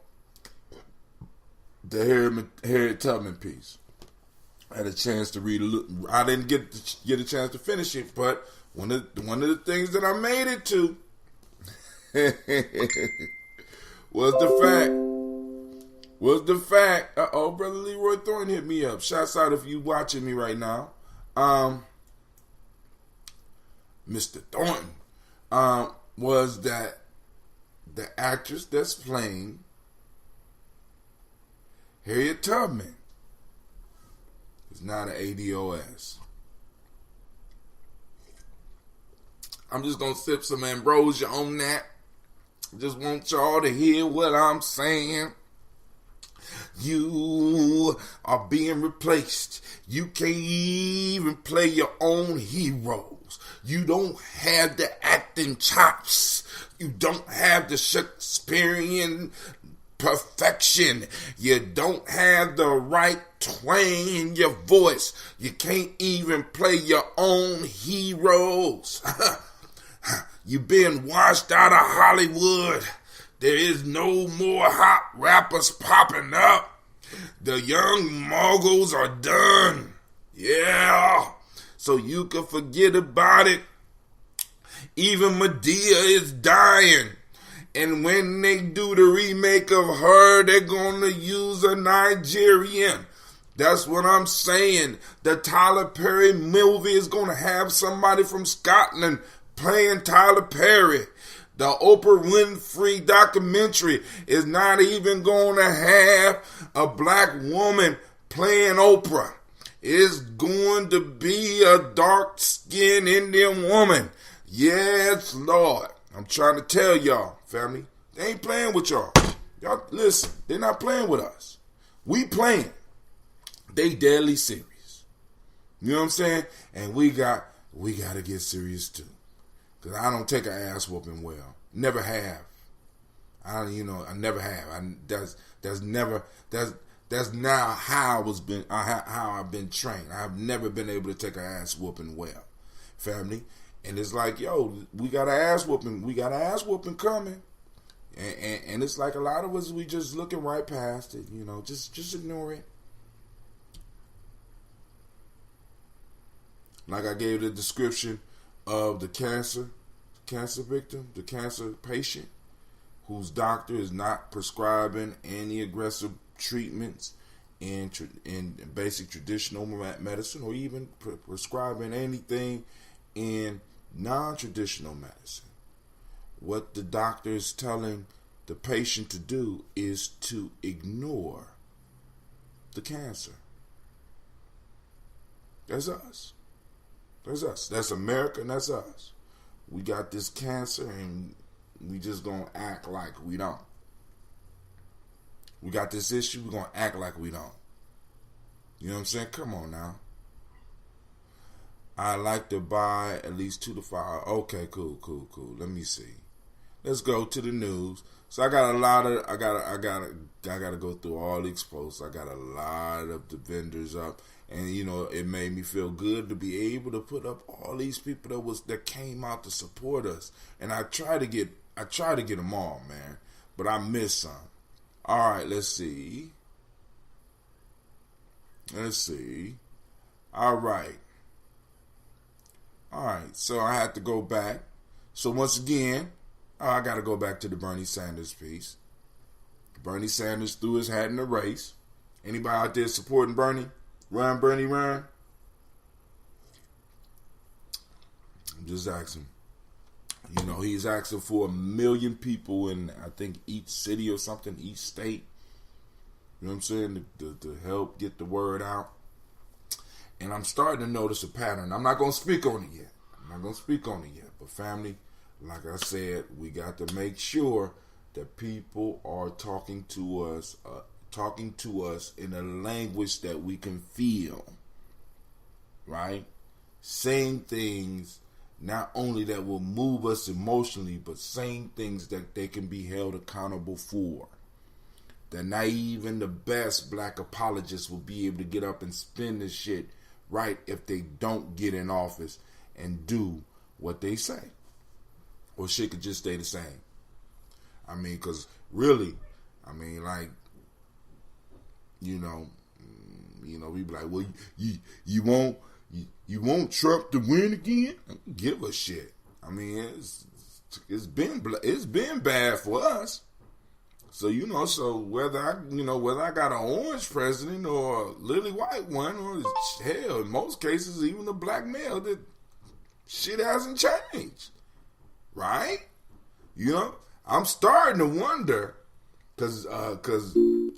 the Harriet Tubman piece. I had a chance to read I didn't get a chance to finish it, but one of the things that I made it to was the fact. Brother Leroy Thornton hit me up. Shouts out if you watching me right now. Mr. Thornton, was that the actress that's playing Harriet Tubman is not an ADOS. I'm just going to sip some ambrosia on that. Just want y'all to hear what I'm saying. You are being replaced. You can't even play your own heroes. You don't have the acting chops. You don't have the Shakespearean perfection. You don't have the right twang in your voice. You can't even play your own heroes. You've been washed out of Hollywood. There is no more hot rappers popping up. The young moguls are done. Yeah. So you can forget about it. Even Medea is dying. And when they do the remake of her, they're going to use a Nigerian. That's what I'm saying. The Tyler Perry movie is going to have somebody from Scotland playing Tyler Perry. The Oprah Winfrey documentary is not even going to have a black woman playing Oprah. It's going to be a dark-skinned Indian woman. Yes, Lord. I'm trying to tell y'all, family, they ain't playing with y'all. Y'all, listen, they're not playing with us. We playing. They deadly serious. You know what I'm saying? And we got to get serious too. Because I don't take an ass whooping well. Never have. I never have. That's now how I've been trained. I've never been able to take an ass whooping well, family. And it's like, yo, we got an ass whooping. We got an ass whooping coming. And it's like a lot of us, we just looking right past it. Just ignore it. Like I gave the description of the cancer victim, the cancer patient, whose doctor is not prescribing any aggressive treatments in basic traditional medicine, or even prescribing anything in non-traditional medicine. What the doctor is telling the patient to do is to ignore the cancer. That's us. That's America, and that's us. We got this cancer, and we just gonna act like we don't. We got this issue, we're gonna act like we don't. You know what I'm saying? Come on now. I like to buy at least 2 to 5. Okay, cool. Let me see. Let's go to the news. So I got a lot of, I gotta go through all these posts. I got a lot of the vendors up. And it made me feel good to be able to put up all these people that came out to support us. And I try to get them all, man. But I missed some. All right, let's see. All right. So I had to go back. So once again, I got to go back to the Bernie Sanders piece. Bernie Sanders threw his hat in the race. Anybody out there supporting Bernie? Run, Bernie, run. I'm just asking. He's asking for 1 million people in, I think, each city or something, each state. You know what I'm saying? To help get the word out. And I'm starting to notice a pattern. I'm not going to speak on it yet. But family, like I said, we got to make sure that people are talking to us in a language that we can feel, right? Saying things not only that will move us emotionally, but saying things that they can be held accountable for. The naive and the best black apologists will be able to get up and spin this shit right if they don't get in office and do what they say. Or shit could just stay the same. Because really, we be like, well, you want Trump to win again? Give a shit. It's been bad for us. So so whether I got an orange president or a lily white one, or hell, in most cases even a black male, that shit hasn't changed, right? I'm starting to wonder. Because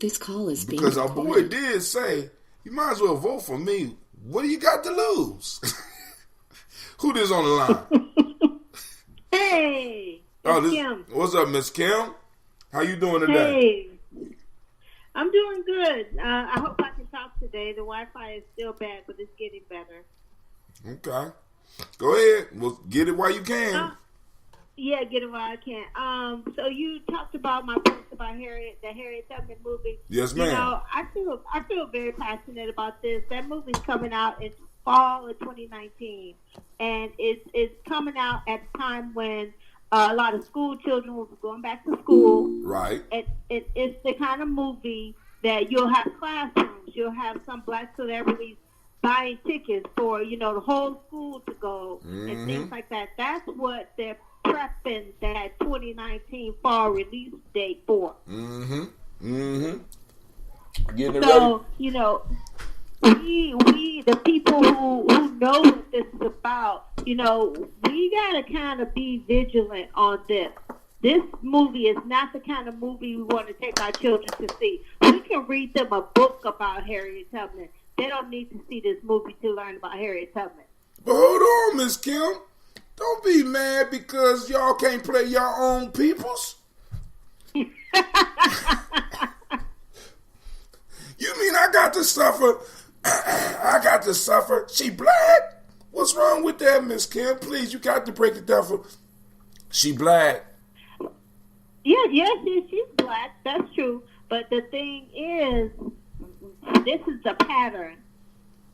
this call is being because recorded. Our boy did say, you might as well vote for me. What do you got to lose? Who this on the line? Hey, Kim. What's up, Miss Kim? How you doing today? Hey, I'm doing good. I hope I can talk today. The Wi-Fi is still bad, but it's getting better. Okay. Go ahead. Well, get it while you can. Yeah, get it while I can. So you talked about my post about the Harriet Tubman movie. Yes, ma'am. I feel very passionate about this. That movie's coming out in fall of 2019, and it's coming out at a time when a lot of school children will be going back to school. Right. It's the kind of movie that you'll have classrooms. You'll have some black celebrities buying tickets for the whole school to go and things like that. That's what they're prepping that 2019 fall release date for. Getting it so, ready. we the people who know what this is about, we gotta kind of be vigilant on this. This movie is not the kind of movie we want to take our children to see. We can read them a book about Harriet Tubman. They don't need to see this movie to learn about Harriet Tubman. But hold on, Miss Kim. Don't be mad because y'all can't play your own peoples. You mean I got to suffer? I got to suffer. She black? What's wrong with that, Miss Kim? Please, you got to break it down for. She black. she's black. That's true. But the thing is, this is a pattern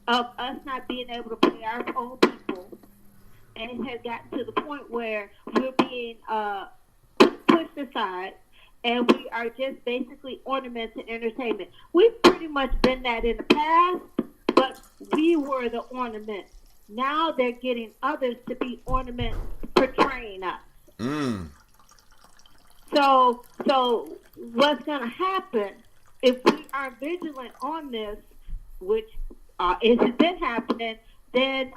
of us not being able to play our own people, and it has gotten to the point where we're being pushed aside, and we are just basically ornaments and entertainment. We've pretty much been that in the past, but we were the ornament. Now they're getting others to be ornaments portraying us. So what's going to happen if we are vigilant on this, which has been happening, then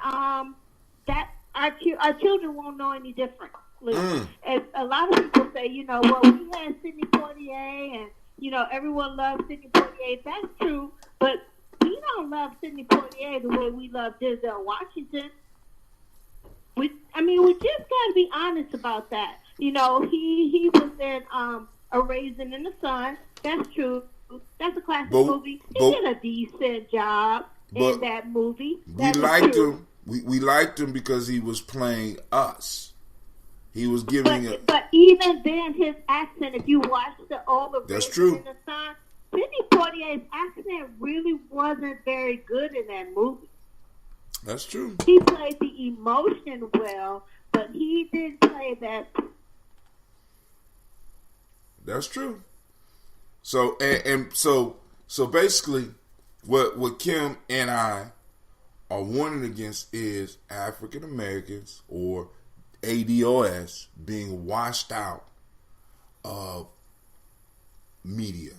that our children won't know any different. And a lot of people say, well, we had Sidney Poitier, and everyone loves Sidney Poitier. That's true, but we don't love Sidney Poitier the way we love Denzel Washington. We just got to be honest about that. He was in A Raisin in the Sun. That's true. That's a classic movie. He did a decent job in that movie. We liked him. We liked him because he was playing us. He was giving But even then, his accent, if you watch all the That's Raisin true. in the Sun, Sidney Poitier's accent really wasn't very good in that movie. That's true. He played the emotion well, but he didn't play that. That's true. So so basically, what Kim and I are warning against is African Americans or ADOS being washed out of media.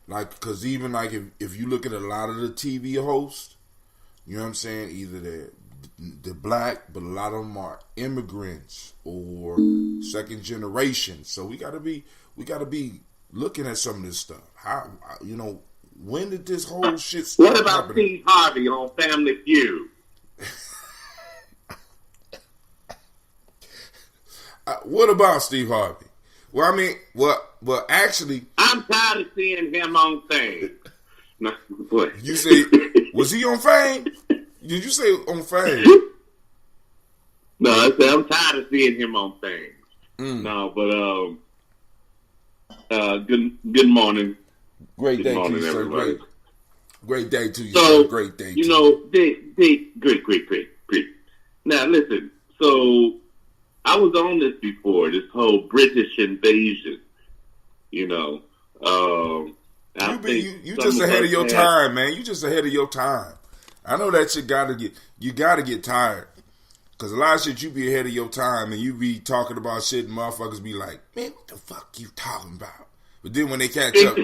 Like, because even like if you look at a lot of the TV hosts, you know what I'm saying, either they're black, but a lot of them are immigrants or second generation. So we gotta be looking at some of this stuff. How, when did this whole shit start? What about happening? Steve Harvey on Family Feud? What about Steve Harvey? Well, actually, I'm tired of seeing him on Fame. No, what? you say, was he on Fame? Did you say on Fame? No, I said I'm tired of seeing him on Fame. No, but good morning. Great day morning, to you, sir. everybody. Great day to you, So, sir. Great day to you you. know, great. Now, listen. So, I was on this before, this whole British invasion. You just ahead of your time, man. You just ahead of your time. I know that you gotta get tired. Because a lot of shit you be ahead of your time and you be talking about shit and motherfuckers be like, man, what the fuck you talking about? But then when they catch up,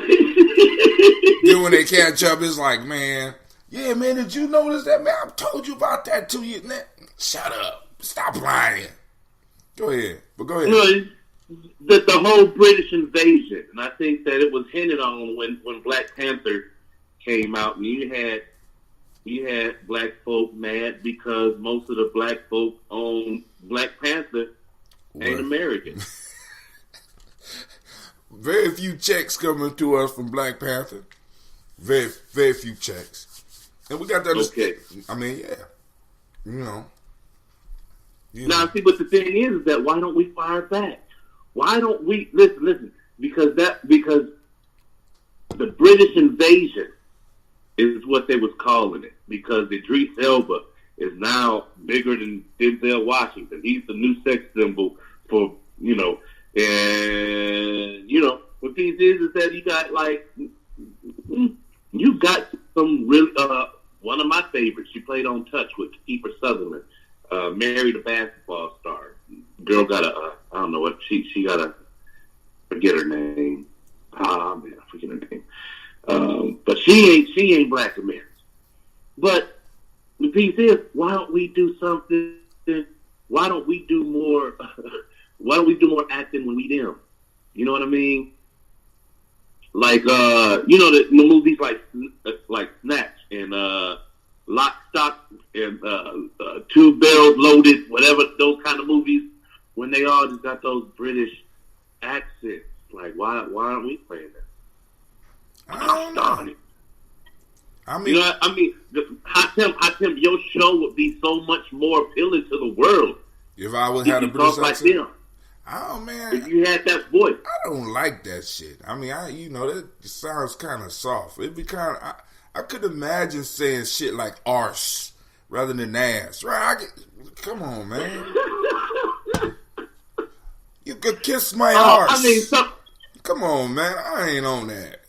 it's like, man, yeah, man, did you notice that, man? I told you about that 2 years. Man, shut up. Stop lying. Go ahead. The whole British invasion, and I think that it was hinted on when Black Panther came out, and you had black folk mad because most of the black folk on Black Panther ain't American. Very few checks coming to us from Black Panther. Very, very few checks. And we got that. Okay. I mean, yeah. Now, see, but the thing is that why don't we fire back? Why don't we listen? Because the British invasion is what they was calling it. Because Idris Elba is now bigger than Denzel Washington. He's the new sex symbol for what these is that you got some really one of my favorites. She played on Touch with Kiefer Sutherland. Married a basketball star. Girl got I don't know what she got a, forget her name. I forget her name. But she ain't Black American. But the piece is, why don't we do something? Why don't we do more? Why don't we do more acting when we them? You know what I mean? Like the movies like Snatch and Lock, Stock, and Two Barrels Loaded, whatever, those kind of movies, when they all just got those British accents. Like, why aren't we playing that? I don't know. Hot Temp, your show would be so much more appealing to the world if I would have a British accent. like them. Oh man, if you had that voice. I don't like that shit. I mean, that sounds kind of soft. It'd be kind of. I could imagine saying shit like arse rather than ass. Right? Come on, man. You could kiss my arse. I mean, come on, man. I ain't on that.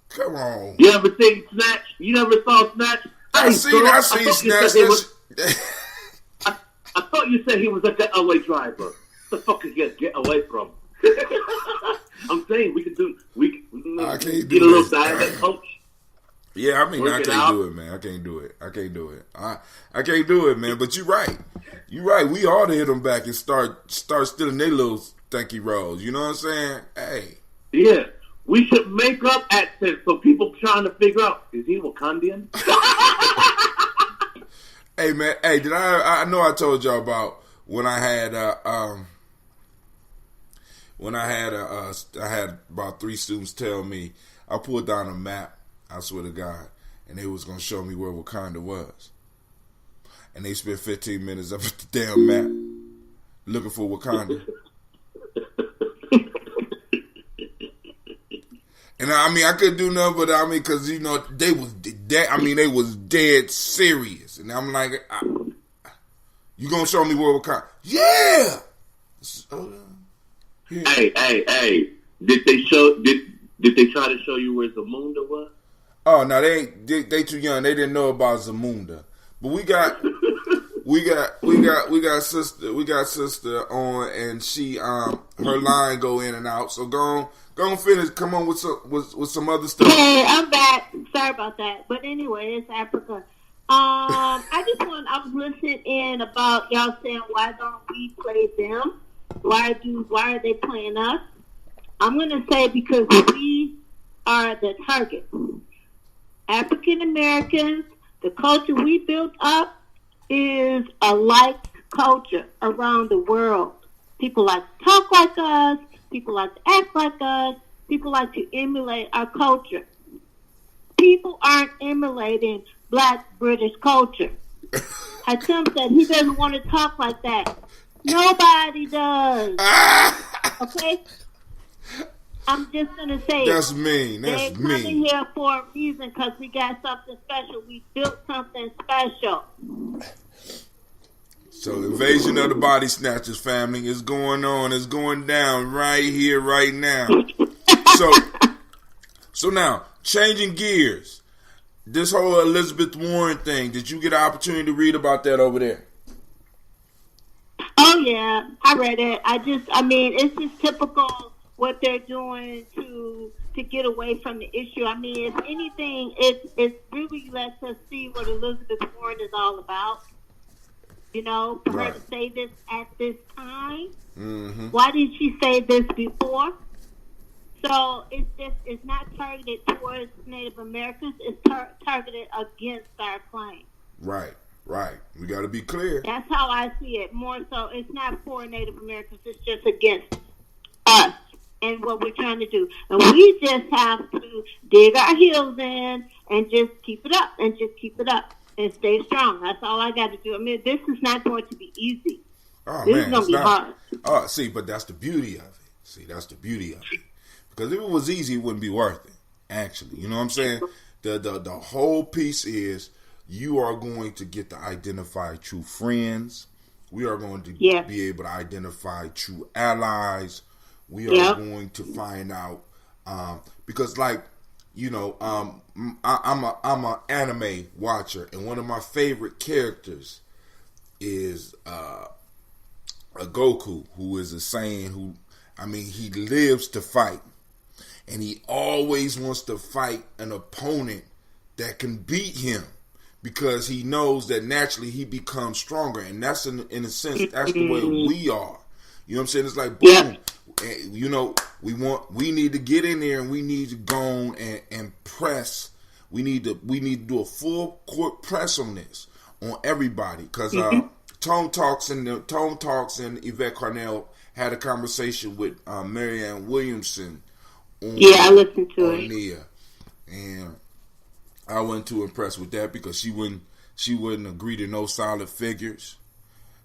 Come on. You ever seen Snatch? You never saw Snatch? I seen Snatch. I thought you said he was a getaway driver. The fuck is get away from? I'm saying we can I can't get do a little this. dialect coach. Yeah, I mean, I can't do it, man. I can't do it. I can't do it, man. But you're right. You're right. We ought to hit them back and start stealing their little stinky rolls. You know what I'm saying? Hey. Yeah. We should make up accents so people trying to figure out, is he Wakandian? Hey, man. Hey, I know I told y'all about when I had I had about 3 students tell me, I pulled down a map, I swear to God, and they was going to show me where Wakanda was. And they spent 15 minutes up at the damn map looking for Wakanda. And I mean, I couldn't do nothing but, because, they was dead serious. And I'm like, you going to show me where Wakanda? Yeah! Yeah. Hey. Did they try to show you where Zamunda was? Oh no, they too young. They didn't know about Zamunda. But we got sister on, and she her line go in and out. So go on finish. Come on with some other stuff. Hey, I'm back. Sorry about that. But anyway, it's Africa. I was listening in about y'all saying, why don't we play them? Why are they playing us? I'm gonna say because we are the target. African Americans, the culture we built up is a like culture around the world. People like to talk like us. People like to act like us. People like to emulate our culture. People aren't emulating Black British culture. Tim said he doesn't want to talk like that. Nobody does. Okay? I'm just going to say that's mean. They're coming here for a reason because we got something special. We built something special. So invasion of the body snatchers, family, is going on. It's going down right here, right now. So now, changing gears. This whole Elizabeth Warren thing, did you get an opportunity to read about that over there? Oh, yeah. I read it. It's just typical what they're doing to get away from the issue. I mean, if anything, it really lets us see what Elizabeth Warren is all about. For her to say this at this time. Mm-hmm. Why didn't she say this before? So it's not targeted towards Native Americans. It's targeted against our claim. Right. We got to be clear. That's how I see it. More so, it's not for Native Americans. It's just against us and what we're trying to do. And we just have to dig our heels in and just keep it up and stay strong. That's all I got to do. I mean, this is not going to be easy. This is going to be hard. Oh, see, but that's the beauty of it. Because if it was easy, it wouldn't be worth it, actually. You know what I'm saying? The whole piece is you are going to get to identify true friends. We are going to be able to identify true allies. We are going to find out because, I'm a anime watcher, and one of my favorite characters is a Goku, who is a Saiyan he lives to fight, and he always wants to fight an opponent that can beat him. Because he knows that naturally he becomes stronger. And that's, in a sense, that's the way we are. You know what I'm saying? It's like, boom. We need to get in there and we need to go on and press. We need to do a full court press on this, on everybody. Because Tone Talks and Yvette Carnell had a conversation with Marianne Williamson. I listened to it. Nia. And I wasn't too impressed with that because she wouldn't agree to no solid figures.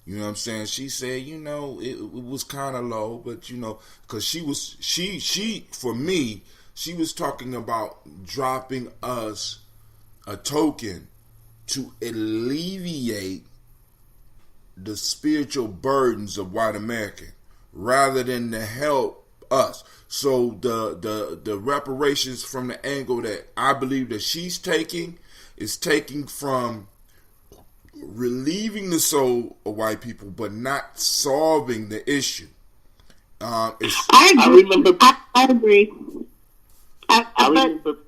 You know what I'm saying? She said, it was kind of low, but because for me, she was talking about dropping us a token to alleviate the spiritual burdens of white America rather than to help us. So the reparations from the angle that I believe that she's taking is taking from relieving the soul of white people, but not solving the issue. I agree. I agree. But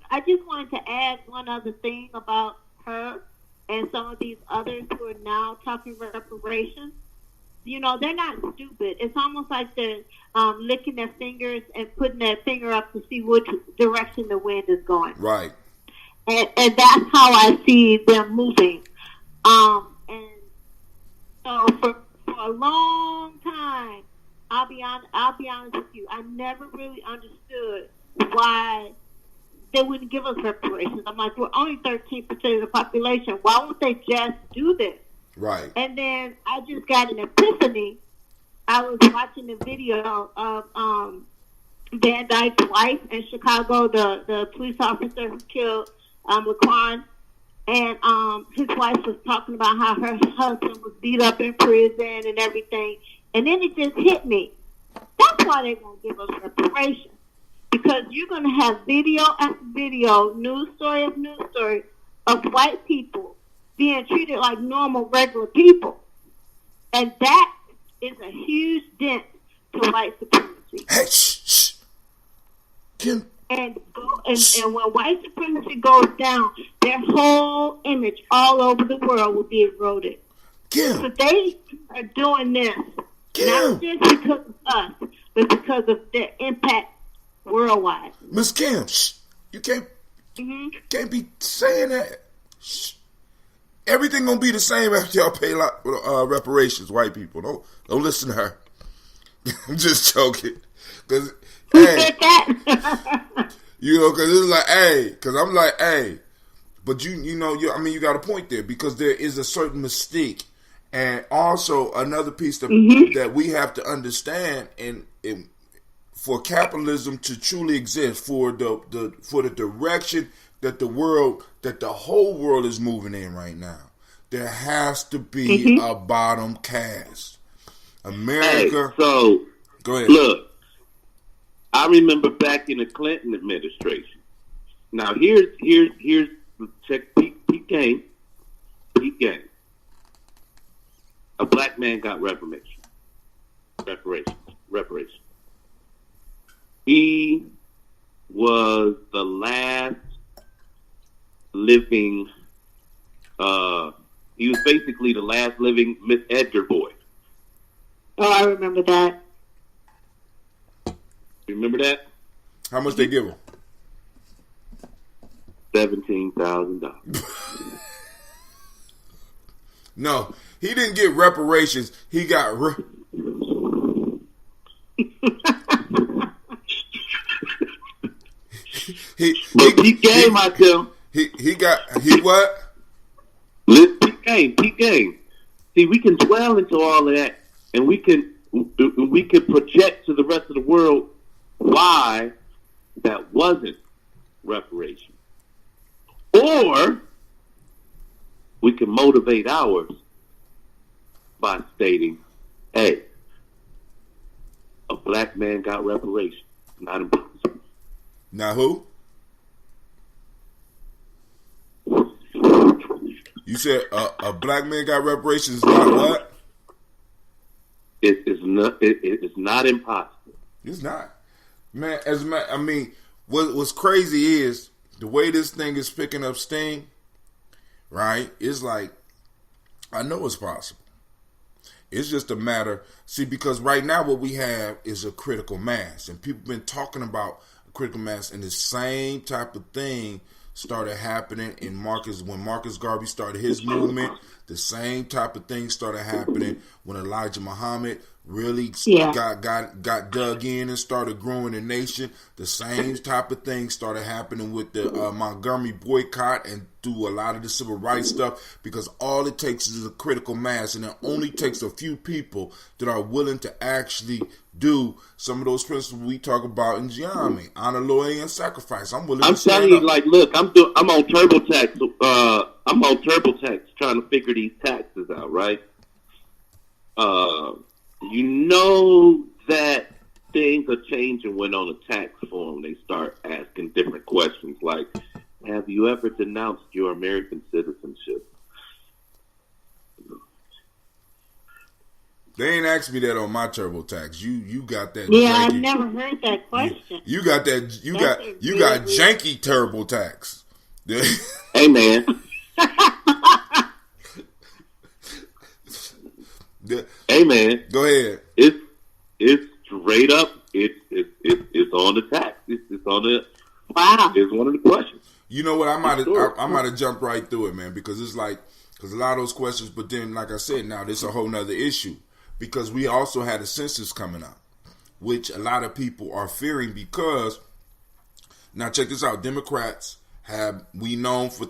I just wanted to add one other thing about her and some of these others who are now talking reparations. They're not stupid. It's almost like they're licking their fingers and putting their finger up to see which direction the wind is going. Right. And that's how I see them moving. And so for a long time, I'll be honest with you, I never really understood why they wouldn't give us reparations. I'm like, we're only 13% of the population. Why won't they just do this? Right. And then I just got an epiphany. I was watching the video of Van Dyke's wife in Chicago, the police officer who killed Laquan. And his wife was talking about how her husband was beat up in prison and everything. And then it just hit me. That's why they won't give us reparations. Because you're going to have video after video, news story after news story of white people being treated like normal, regular people. And that is a huge dent to white supremacy. Hey, shh. Kim. And when white supremacy goes down, their whole image all over the world will be eroded. Kim. So they are doing this, Kim. not just because of us, but because of their impact worldwide. Miss Kim, shh. You can't be saying that. Shh. Everything gonna be the same after y'all pay reparations, white people. Don't listen to her. I'm just joking. Cause who said that? Cause it's like, hey, cause I'm like, hey, but you got a point there because there is a certain mystique, and also another piece that we have to understand, and for capitalism to truly exist, for the direction that the whole world is moving in right now, there has to be a bottom caste. America. Hey, so go ahead. Look, I remember back in the Clinton administration. Now here's check peak game. A black man got reparations. He was the last living. He was basically the last living Miss Edgar boy. Oh, I remember that. Remember that? How much they give him? $17,000. No, he didn't get reparations. He got peak game, I tell him. He what? Peak game. See, we can dwell into all of that, and we can project to the rest of the world why that wasn't reparation. Or we can motivate ours by stating, hey, a black man got reparations. Not impossible. Now who? You said a black man got reparations is not what? It's not impossible. It's not. Man, what's crazy is the way this thing is picking up steam, right? It's like, I know it's possible. It's just a matter, because right now what we have is a critical mass, and people have been talking about a critical mass, and the same type of thing started happening when Marcus Garvey started his movement. The same type of thing started happening when Elijah Muhammad really got dug in and started growing the nation, the same type of thing started happening with the Montgomery boycott and through a lot of the civil rights stuff, because all it takes is a critical mass, and it only takes a few people that are willing to actually do some of those principles we talk about in Gye-Nyame, honor, loyalty, and sacrifice. I'm willing. I'm telling you, like, look, I'm on TurboTax. I'm on TurboTax trying to figure these taxes out, right? You know that things are changing when on a tax form they start asking different questions like, have you ever denounced your American citizenship? They ain't asked me that on my TurboTax. You got that. Yeah, janky, I've never heard that question. You got that. You got janky TurboTax. Hey man. Hey man. Go ahead. It's straight up. It's on the tax. It's on the. Wow. It's one of the questions. You know what? I might have jumped right through it, man, because it's like, because a lot of those questions, but then, like I said, now this is a whole nother issue, because we also had a census coming up, which a lot of people are fearing, because, now check this out, Democrats we known for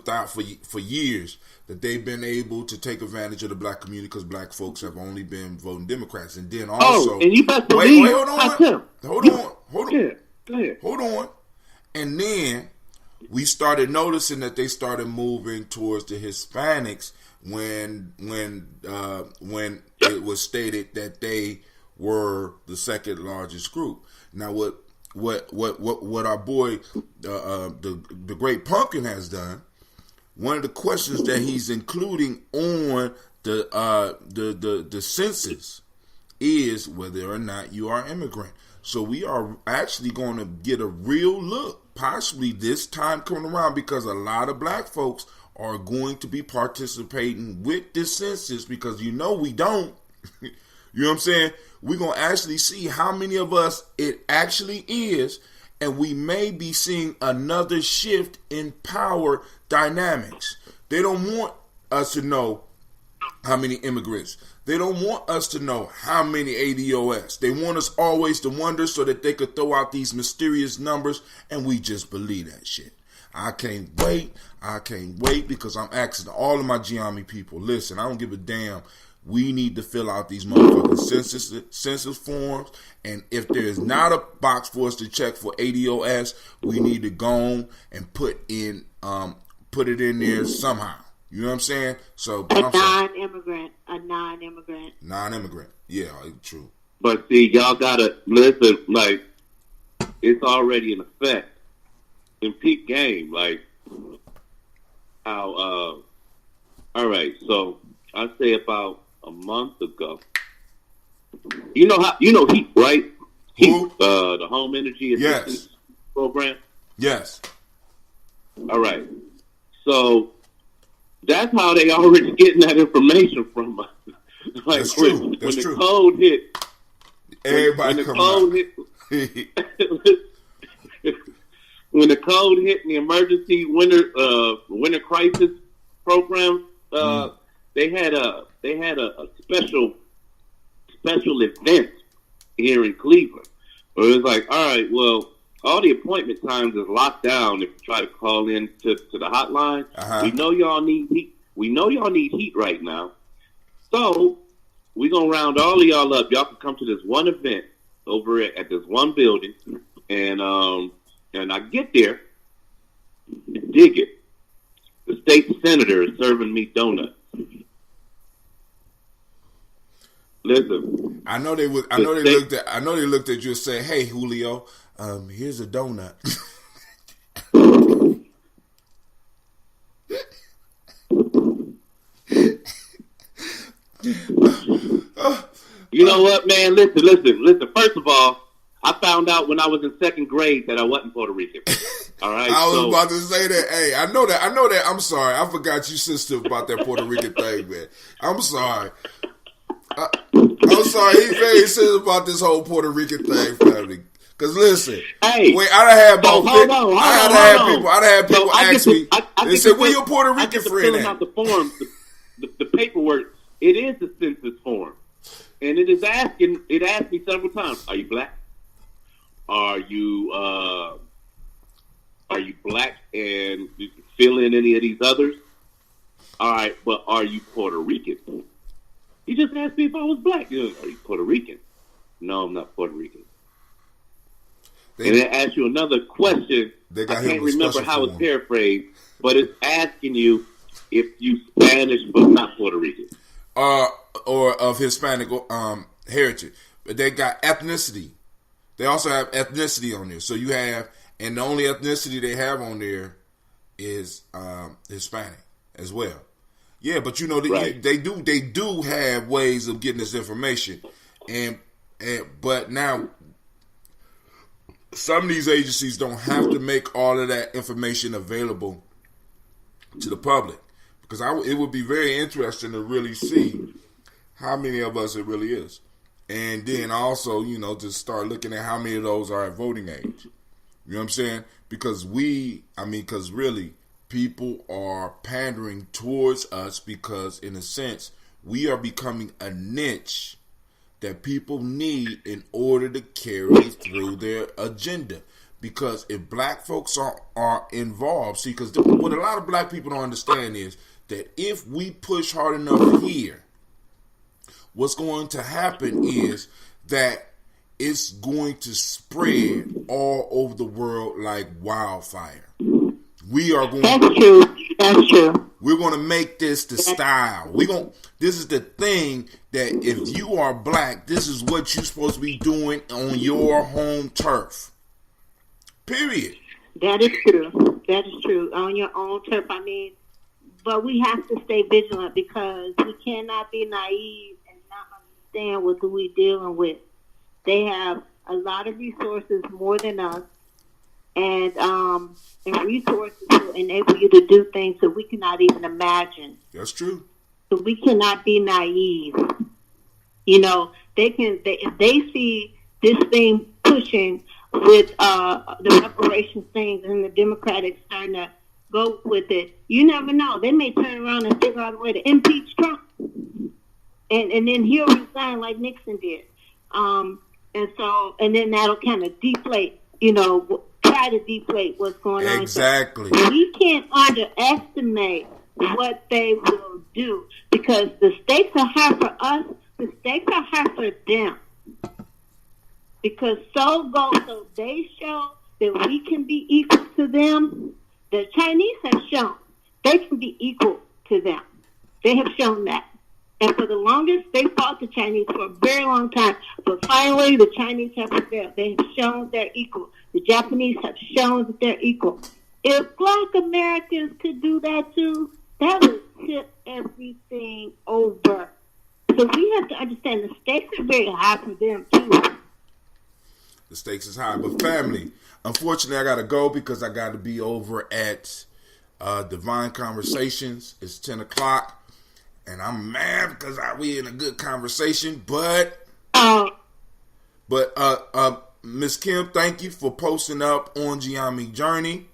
years that they've been able to take advantage of the black community, because black folks have only been voting Democrats, and then also, and you best believe, hold on, yeah, go ahead. Hold on, and then we started noticing that they started moving towards the Hispanics when it was stated that they were the second largest group. Now, what our boy the great Pumpkin has done, one of the questions that he's including on the census is whether or not you are immigrant. So we are actually going to get a real look, possibly this time coming around, because a lot of black folks are going to be participating with this census, because we don't. You know what I'm saying? We're going to actually see how many of us it actually is, and we may be seeing another shift in power dynamics. They don't want us to know how many immigrants. They don't want us to know how many ADOS. They want us always to wonder so that they could throw out these mysterious numbers, and we just believe that shit. I can't wait, because I'm asking all of my Gye-Nyame people, listen, I don't give a damn. We need to fill out these motherfucking census forms, and if there is not a box for us to check for ADOS, we need to go on and put it in there somehow. You know what I'm saying? So a non-immigrant. Yeah, true. But see, y'all gotta listen. Like, it's already in effect in peak game. Like, how? All right. So I say about a month ago. You know HEAT, right? HEAT, the Home Energy Assistance Program. Yes. All right. So that's how they already getting that information from us. Like, that's true. When the code hit, everybody come out. When the code hit in the emergency winter crisis program, they had a special event here in Cleveland. Where it was like, all right, well, all the appointment times is locked down if you try to call in to the hotline. Uh-huh. We know y'all need heat. We know y'all need heat right now. So we're going to round all of y'all up. Y'all can come to this one event over at this one building. And I get there and dig it. The state senator is serving me donuts. Listen. I know they looked at you and said, "Hey, Julio, here's a donut." You know what, man? Listen. First of all, I found out when I was in second grade that I wasn't Puerto Rican. All right. I was about to say that. Hey, I know that. I'm sorry. I forgot you sensitive about that Puerto Rican thing, man. I'm sorry. I'm sorry. He's very sensitive about this whole Puerto Rican thing, family. Because listen, hey, wait, I'd have had both. I'd have people ask me. They said, "Where your Puerto Rican friend at?" Out the form, the paperwork. It is the census form. and it asked me several times, are you black? Are you black and you fill in any of these others? All right, but are you Puerto Rican? He just asked me if I was black. Are you Puerto Rican? No, I'm not Puerto Rican. And it asks you another question. I can't remember how it's paraphrased, but it's asking you if you Spanish but not Puerto Rican. Or of Hispanic heritage. But they got ethnicity. They also have ethnicity on there. So you have, and the only ethnicity they have on there is Hispanic as well. Yeah, but you know they do have ways of getting this information, but now some of these agencies don't have to make all of that information available to the public, because it would be very interesting to really see how many of us it really is, and then also to start looking at how many of those are at voting age. You know what I'm saying? Because really, people are pandering towards us because, in a sense, we are becoming a niche that people need in order to carry through their agenda. Because if black folks are involved, see, because what a lot of black people don't understand is that if we push hard enough here, what's going to happen is that it's going to spread all over the world like wildfire. We are going. That's true. That's true. We're going to make this the style. This is the thing that if you are black, this is what you're supposed to be doing on your home turf. Period. That is true. That is true. On your own turf. But we have to stay vigilant because we cannot be naive and not understand what we're dealing with. They have a lot of resources more than us. And resources will enable you to do things that we cannot even imagine. That's true. So we cannot be naive. If they see this thing pushing with the reparations things and the Democrats starting to go with it, you never know. They may turn around and figure out a way to impeach Trump, and then he'll resign like Nixon did. And then that'll kind of deflate. Try to deflate what's going on. Exactly. So we can't underestimate what they will do because the stakes are high for us. The stakes are high for them. Because so they show that we can be equal to them. The Chinese have shown they can be equal to them. They have shown that. And for the longest, they fought the Chinese for a very long time. But finally, the Chinese have prevailed. They have shown they're equal. The Japanese have shown that they're equal. If black Americans could do that too, that would tip everything over. So we have to understand the stakes are very high for them too. The stakes is high. But family, unfortunately, I got to go because I got to be over at Divine Conversations. It's 10 o'clock. And I'm mad because we in a good conversation, but Miss Kim, thank you for posting up on Gye-Nyame Journey.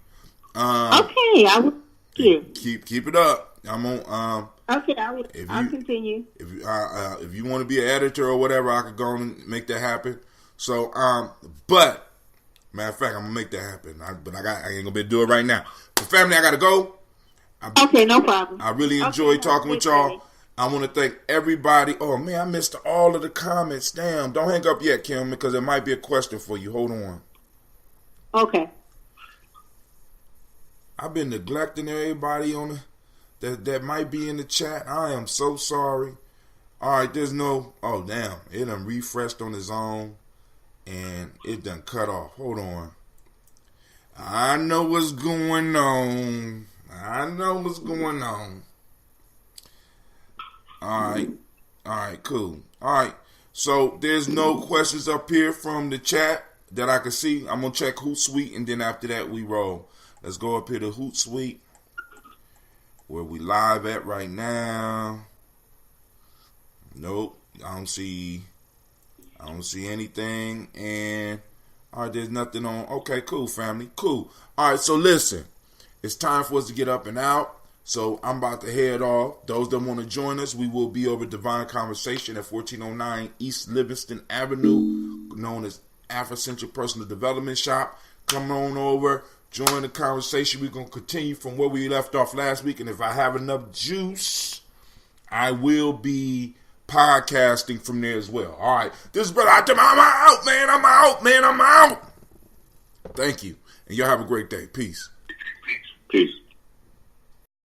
Okay, I will. Keep it up. I'm on. Okay, I'll continue. If you want to be an editor or whatever, I could go and make that happen. So, but matter of fact, I'm gonna make that happen. I ain't gonna be able to do it right now. The family, I gotta go. Okay, no problem. I really enjoyed talking with y'all. I want to thank everybody. Oh, man, I missed all of the comments. Damn, don't hang up yet, Kim, because there might be a question for you. Hold on. Okay. I've been neglecting everybody on that might be in the chat. I am so sorry. All right, there's no... Oh, damn. It done refreshed on its own, and it done cut off. Hold on. I know what's going on. All right, cool. All right, so there's no questions up here from the chat that I can see. I'm going to check Hootsuite, and then after that, we roll. Let's go up here to Hootsuite, where we live at right now. Nope, I don't see anything, and all right, there's nothing on. Okay, cool, family, cool. All right, so listen, it's time for us to get up and out. So I'm about to head off. Those that want to join us, we will be over Divine Conversation at 1409 East Livingston Avenue, known as Afrocentric Personal Development Shop. Come on over, join the conversation. We're going to continue from where we left off last week. And if I have enough juice, I will be podcasting from there as well. All right. This is Brother Atem. I'm out, man. I'm out. Thank you. And y'all have a great day. Peace. Peace.